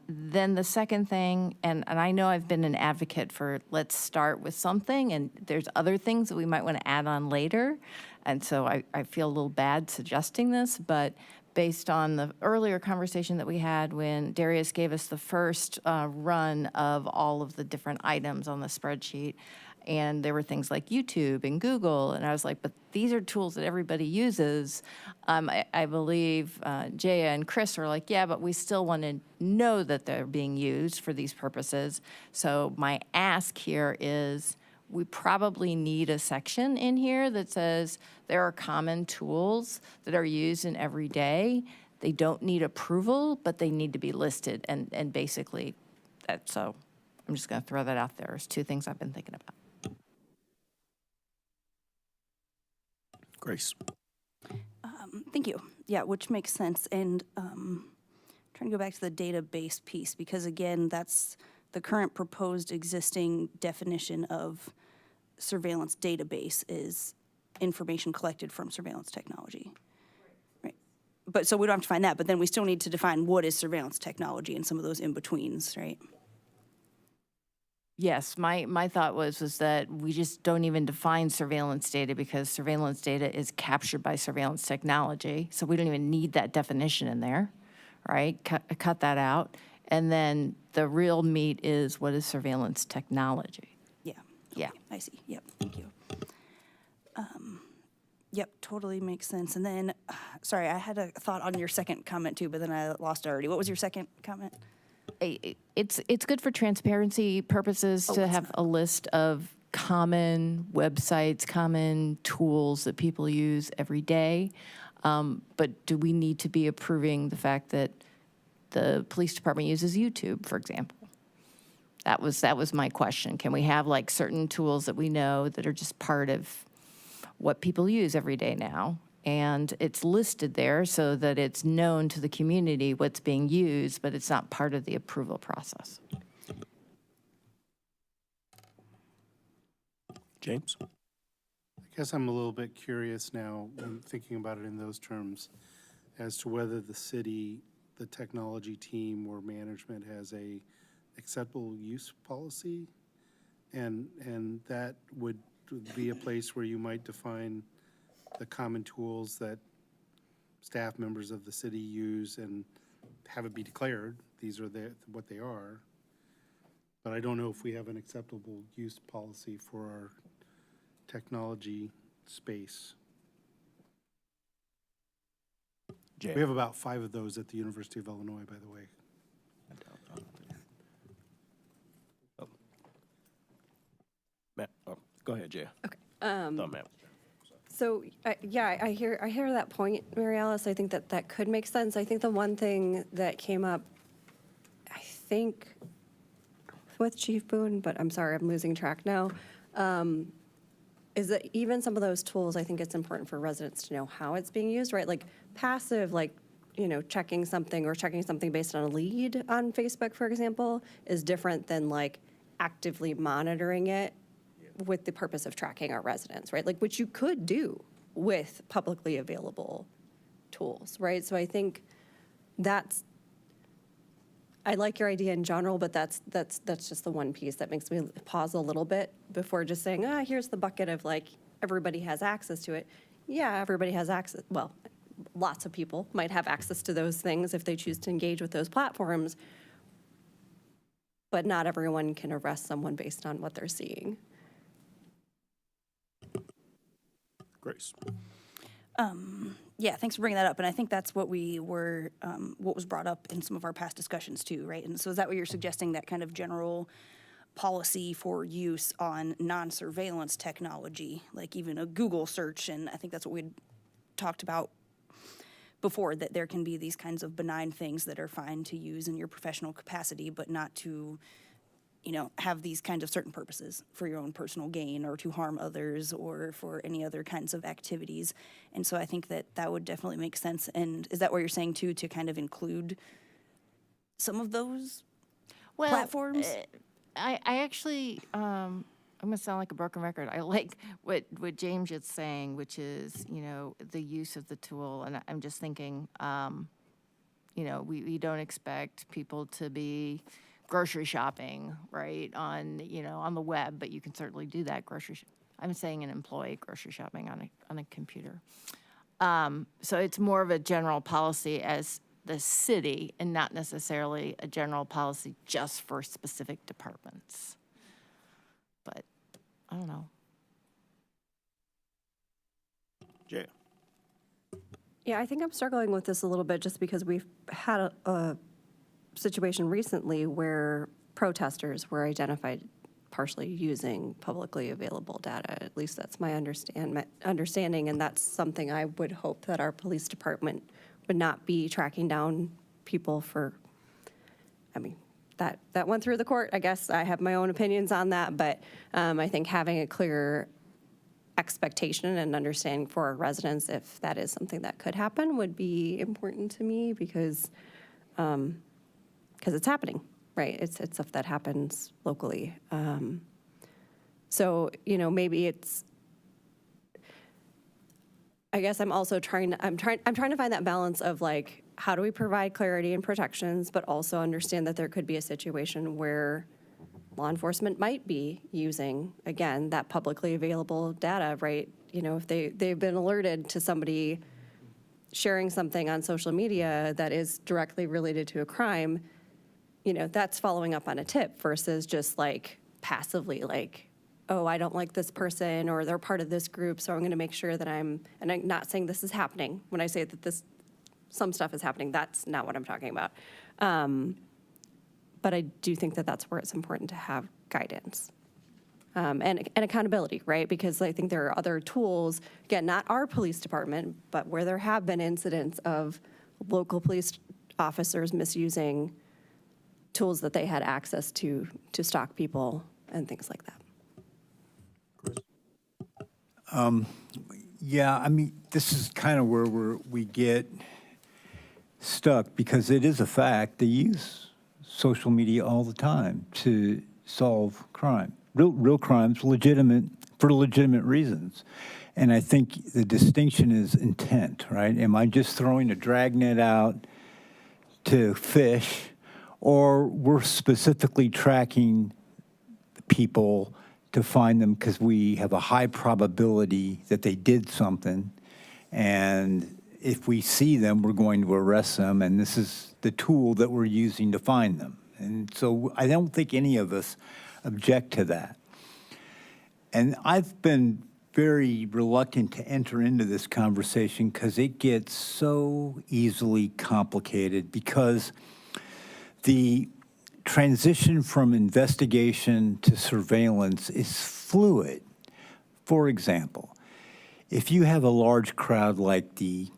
Then the second thing, and I know I've been an advocate for let's start with something, and there's other things that we might want to add on later. And so I feel a little bad suggesting this, but based on the earlier conversation that we had when Darius gave us the first run of all of the different items on the spreadsheet, and there were things like YouTube and Google, and I was like, but these are tools that everybody uses. I believe Jaya and Chris were like, yeah, but we still want to know that they're being used for these purposes. So my ask here is we probably need a section in here that says there are common tools that are used in every day. They don't need approval, but they need to be listed, and basically that. So I'm just going to throw that out there. There's two things I've been thinking about. Grace. Thank you. Yeah, which makes sense. And trying to go back to the database piece, because again, that's the current proposed existing definition of surveillance database is information collected from surveillance technology. Right. But so we don't have to find that, but then we still need to define what is surveillance technology and some of those in-betweens, right? Yes, my thought was that we just don't even define surveillance data because surveillance data is captured by surveillance technology. So we don't even need that definition in there, right? Cut that out. And then the real meat is what is surveillance technology. Yeah. Yeah. I see. Yep. Thank you. Yep. Totally makes sense. And then, sorry, I had a thought on your second comment too, but then I lost it already. What was your second comment? It's good for transparency purposes to have a list of common websites, common tools that people use every day. But do we need to be approving the fact that the police department uses YouTube, for example? That was my question. Can we have like certain tools that we know that are just part of what people use every day now? And it's listed there so that it's known to the community what's being used, but it's not part of the approval process. James? I guess I'm a little bit curious now, when thinking about it in those terms, as to whether the city, the technology team or management has a acceptable use policy, and that would be a place where you might define the common tools that staff members of the city use and have it be declared, these are what they are. But I don't know if we have an acceptable use policy for our technology space. Jay. We have about 5 of those at the University of Illinois, by the way. Go ahead, Jay. Okay. Ma'am. So, yeah, I hear that point, Mary Alice. I think that could make sense. I think the one thing that came up, I think, with Chief Boone, but I'm sorry, I'm losing track now, is that even some of those tools, I think it's important for residents to know how it's being used, right? Like passive, like, checking something or checking something based on a lead on Facebook, for example, is different than like actively monitoring it with the purpose of tracking our residents, right? Like, which you could do with publicly available tools, right? So I think I like your idea in general, but that's just the one piece that makes me pause a little bit before just saying, here's the bucket of like, everybody has access to it. Yeah, everybody has access. Well, lots of people might have access to those things if they choose to engage with those platforms, but not everyone can arrest someone based on what they're seeing. Grace. Yeah, thanks for bringing that up. And I think that's what we were, what was brought up in some of our past discussions too, right? And so is that what you're suggesting, that kind of general policy for use on non-surveillance technology, like even a Google search? And I think that's what we'd talked about before, that there can be these kinds of benign things that are fine to use in your professional capacity, but not to, have these kinds of certain purposes for your own personal gain or to harm others or for any other kinds of activities. And so I think that would definitely make sense. And is that what you're saying too, to kind of include some of those platforms? I actually, I'm going to sound like a broken record. I like what James is saying, which is, the use of the tool. And I'm just thinking, we don't expect people to be grocery shopping, right, on the web, but you can certainly do that I'm saying an employee grocery shopping on a computer. So it's more of a general policy as the city and not necessarily a general policy just for specific departments. But I don't know. Jay. Yeah, I think I'm struggling with this a little bit just because we've had a situation recently where protesters were identified partially using publicly available data. At least that's my understanding, and that's something I would hope that our police department would not be tracking down people for. I mean, that went through the court. I guess I have my own opinions on that, but I think having a clear expectation and understanding for our residents if that is something that could happen would be important to me because it's happening, right? It's stuff that happens locally. So, maybe it's, I guess I'm also trying to find that balance of like, how do we provide clarity and protections, but also understand that there could be a situation where law enforcement might be using, again, that publicly available data, right? If they've been alerted to somebody sharing something on social media that is directly related to a crime, that's following up on a tip versus just like passively like, oh, I don't like this person or they're part of this group, so I'm going to make sure that and I'm not saying this is happening. When I say that some stuff is happening, that's not what I'm talking about. But I do think that that's where it's important to have guidance and accountability, right? Because I think there are other tools, again, not our police department, but where there have been incidents of local police officers misusing tools that they had access to stalk people and things like that. Yeah, I mean, this is kind of where we get stuck because it is a fact they use social media all the time to solve crime, real crimes, for legitimate reasons. And I think the distinction is intent, right? Am I just throwing a dragnet out to fish, or we're specifically tracking people to find them because we have a high probability that they did something, and if we see them, we're going to arrest them, and this is the tool that we're using to find them. And so I don't think any of us object to that. And I've been very reluctant to enter into this conversation because it gets so easily complicated because the transition from investigation to surveillance is fluid. For example, if you have a large crowd like the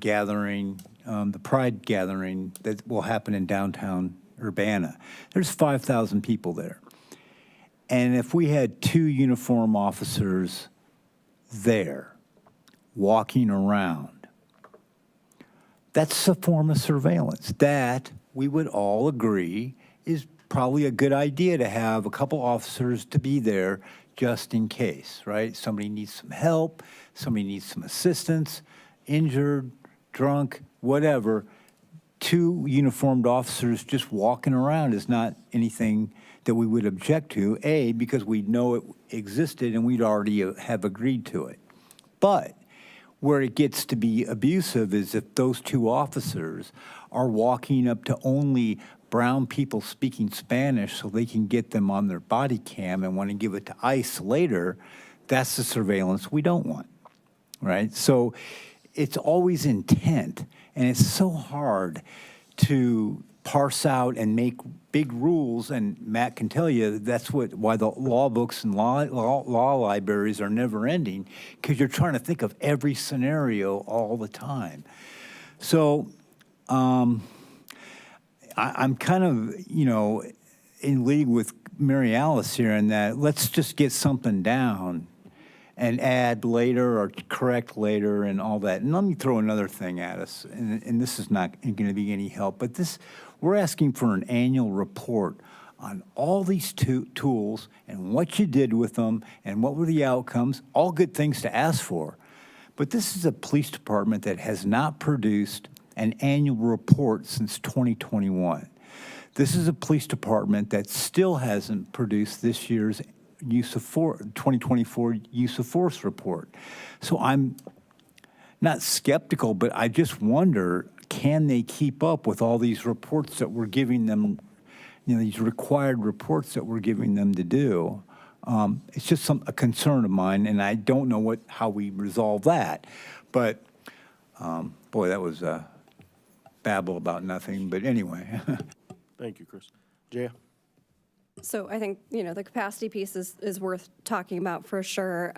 gathering, the Pride gathering that will happen in downtown Urbana, there's 5,000 people there. And if we had 2 uniform officers there walking around, that's a form of surveillance that we would all agree is probably a good idea to have a couple officers to be there just in case, right? Somebody needs some help, somebody needs some assistance, injured, drunk, whatever. 2 uniformed officers just walking around is not anything that we would object to, A, because we know it existed and we'd already have agreed to it. But where it gets to be abusive is if those 2 officers are walking up to only brown people speaking Spanish so they can get them on their body cam and want to give it to ICE later, that's the surveillance we don't want, right? So it's always intent, and it's so hard to parse out and make big rules, and Matt can tell you that's why the law books and law libraries are never ending, because you're trying to think of every scenario all the time. So I'm kind of, in league with Mary Alice here in that let's just get something down and add later or correct later and all that. And let me throw another thing at us, and this is not going to be any help, but we're asking for an annual report on all these tools and what you did with them and what were the outcomes, all good things to ask for. But this is a police department that has not produced an annual report since 2021. This is a police department that still hasn't produced this year's 2024 use of force report. So I'm not skeptical, but I just wonder, can they keep up with all these reports that we're giving them, these required reports that we're giving them to do? It's just a concern of mine, and I don't know how we resolve that. But, boy, that was a babble about nothing. But anyway. Thank you, Chris. Jaya? So I think, the capacity piece is worth talking about for sure.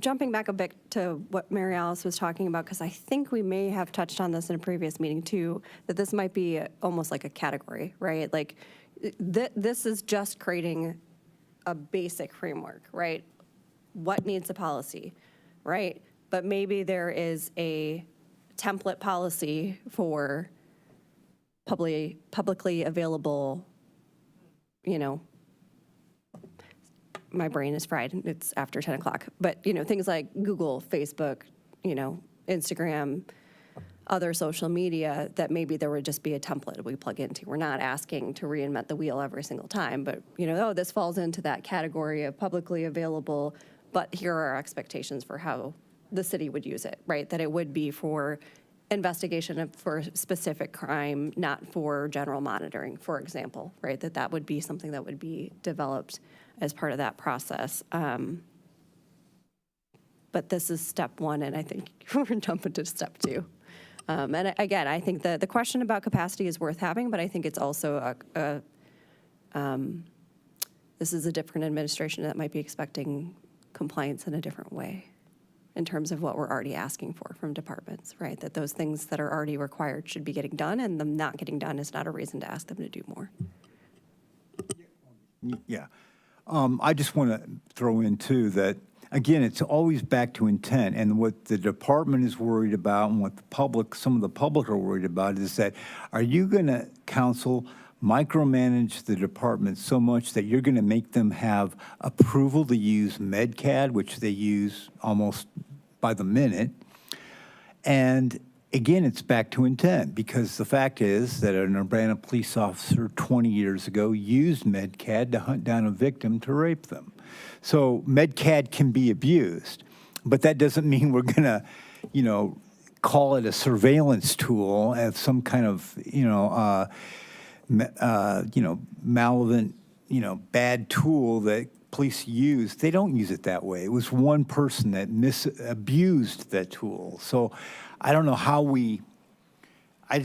Jumping back a bit to what Mary Alice was talking about, because I think we may have touched on this in a previous meeting too, that this might be almost like a category, right? Like this is just creating a basic framework, right? What needs a policy, right? But maybe there is a template policy for publicly available, you know, my brain is fried, it's after 10 o'clock, but, you know, things like Google, Facebook, you know, Instagram, other social media, that maybe there would just be a template we plug into. We're not asking to reinvent the wheel every single time, but, you know, oh, this falls into that category of publicly available, but here are our expectations for how the city would use it, right? That it would be for investigation of, for specific crime, not for general monitoring, for example, right? That would be something that would be developed as part of that process. But this is step one, and I think we're jumping to step two. And again, I think the question about capacity is worth having, but I think it's also this is a different administration that might be expecting compliance in a different way in terms of what we're already asking for from departments, right? That those things that are already required should be getting done, and them not getting done is not a reason to ask them to do more. Yeah. I just want to throw in, too, that, again, it's always back to intent. And what the department is worried about and what the public, some of the public are worried about is that, are you going to, council, micromanage the department so much that you're going to make them have approval to use MedCAD, which they use almost by the minute? And again, it's back to intent, because the fact is that an Urbana police officer 20 years ago used MedCAD to hunt down a victim to rape them. So MedCAD can be abused, but that doesn't mean we're going to, you know, call it a surveillance tool as some kind of, malevolent, bad tool that police use. They don't use it that way. It was one person that abused that tool. So I don't know how I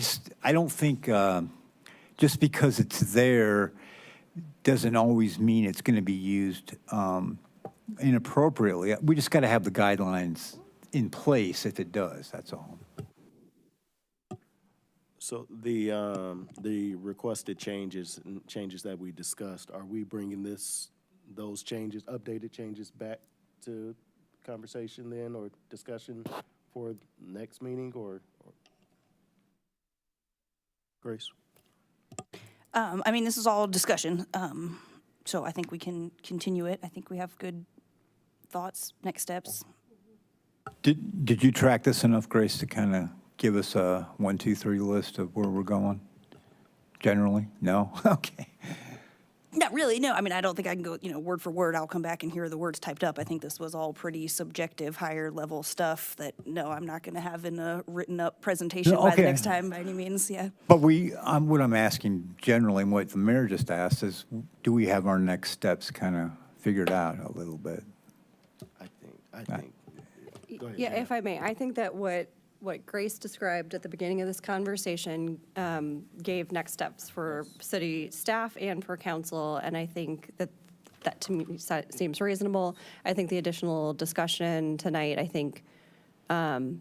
don't think just because it's there doesn't always mean it's going to be used inappropriately. We just got to have the guidelines in place if it does, that's all. So the requested changes that we discussed, are we bringing those changes, updated changes back to conversation then, or discussion for next meeting, or Grace? I mean, this is all discussion, so I think we can continue it. I think we have good thoughts, next steps. Did you track this enough, Grace, to kind of give us a 1, 2, 3 list of where we're going? Generally? No? Okay. Not really, no. I mean, I don't think I can go, word for word. I'll come back and hear the words typed up. I think this was all pretty subjective, higher level stuff that, no, I'm not going to have in a written up presentation by the next time by any means, yeah. But what I'm asking generally, and what the mayor just asked is, do we have our next steps kind of figured out a little bit? I think. Go ahead, Yeah, Janet. if I may, I think that what Grace described at the beginning of this conversation gave next steps for city staff and for council, and I think that to me seems reasonable. I think the additional discussion tonight, I think,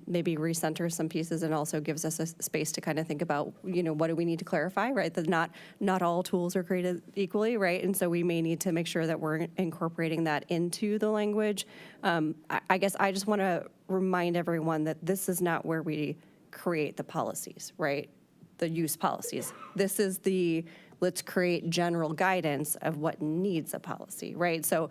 maybe recenters some pieces and also gives us a space to kind of think about, what do we need to clarify, right? That not all tools are created equally, right? And so we may need to make sure that we're incorporating that into the language. I guess I just want to remind everyone that this is not where we create the policies, right? The use policies. This is let's create general guidance of what needs a policy, right? So,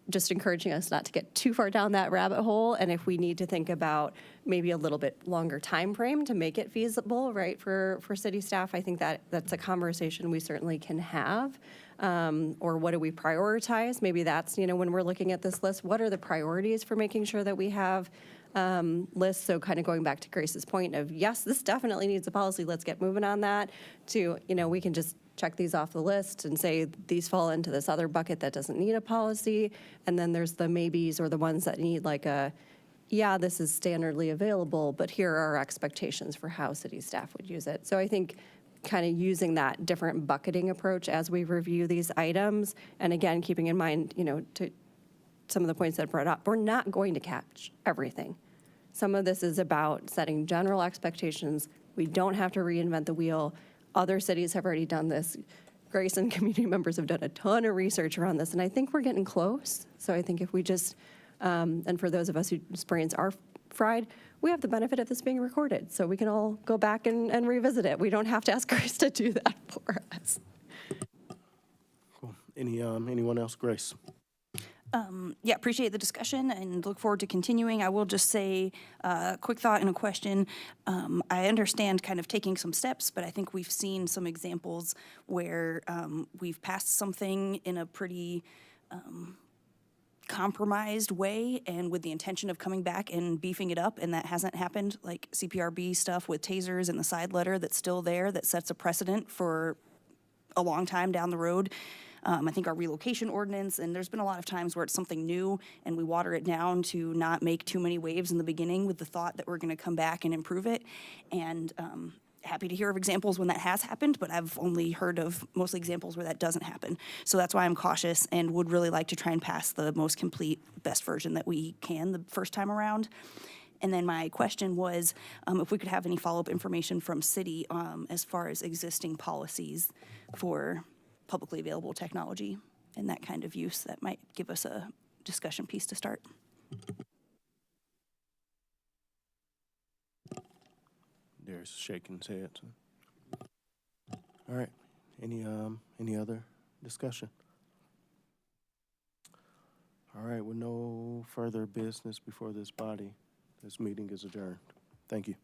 just encouraging us not to get too far down that rabbit hole. And if we need to think about maybe a little bit longer time frame to make it feasible, right, for city staff, I think that's a conversation we certainly can have. Or what do we prioritize? Maybe that's, when we're looking at this list, what are the priorities for making sure that we have lists? So kind of going back to Grace's point of, yes, this definitely needs a policy, let's get moving on that, to, we can just check these off the list and say these fall into this other bucket that doesn't need a policy. And then there's the maybes or the ones that need like this is standardly available, but here are our expectations for how city staff would use it. So I think kind of using that different bucketing approach as we review these items. And again, keeping in mind, to some of the points that I brought up, we're not going to catch everything. Some of this is about setting general expectations. We don't have to reinvent the wheel. Other cities have already done this. Grace and community members have done a ton of research around this, and I think we're getting close. So I think if we just, and for those of us whose brains are fried, we have the benefit of this being recorded, so we can all go back and revisit it. We don't have to ask Grace to do that for us. Cool. Anyone else? Grace? Yeah, appreciate the discussion and look forward to continuing. I will just say a quick thought and a question. I understand kind of taking some steps, but I think we've seen some examples where we've passed something in a pretty compromised way and with the intention of coming back and beefing it up, and that hasn't happened, like CPRB stuff with tasers and the side letter that's still there that sets a precedent for a long time down the road. I think our relocation ordinance, and there's been a lot of times where it's something new and we water it down to not make too many waves in the beginning with the thought that we're going to come back and improve it. And happy to hear of examples when that has happened, but I've only heard of mostly examples where that doesn't happen. So that's why I'm cautious and would really like to try and pass the most complete, best version that we can the first time around. And then my question was if we could have any follow-up information from city as far as existing policies for publicly available technology and that kind of use. That might give us a discussion piece to start. There's shaking his head. All right. Any other discussion? All right. With no further business before this body, this meeting is adjourned. Thank you.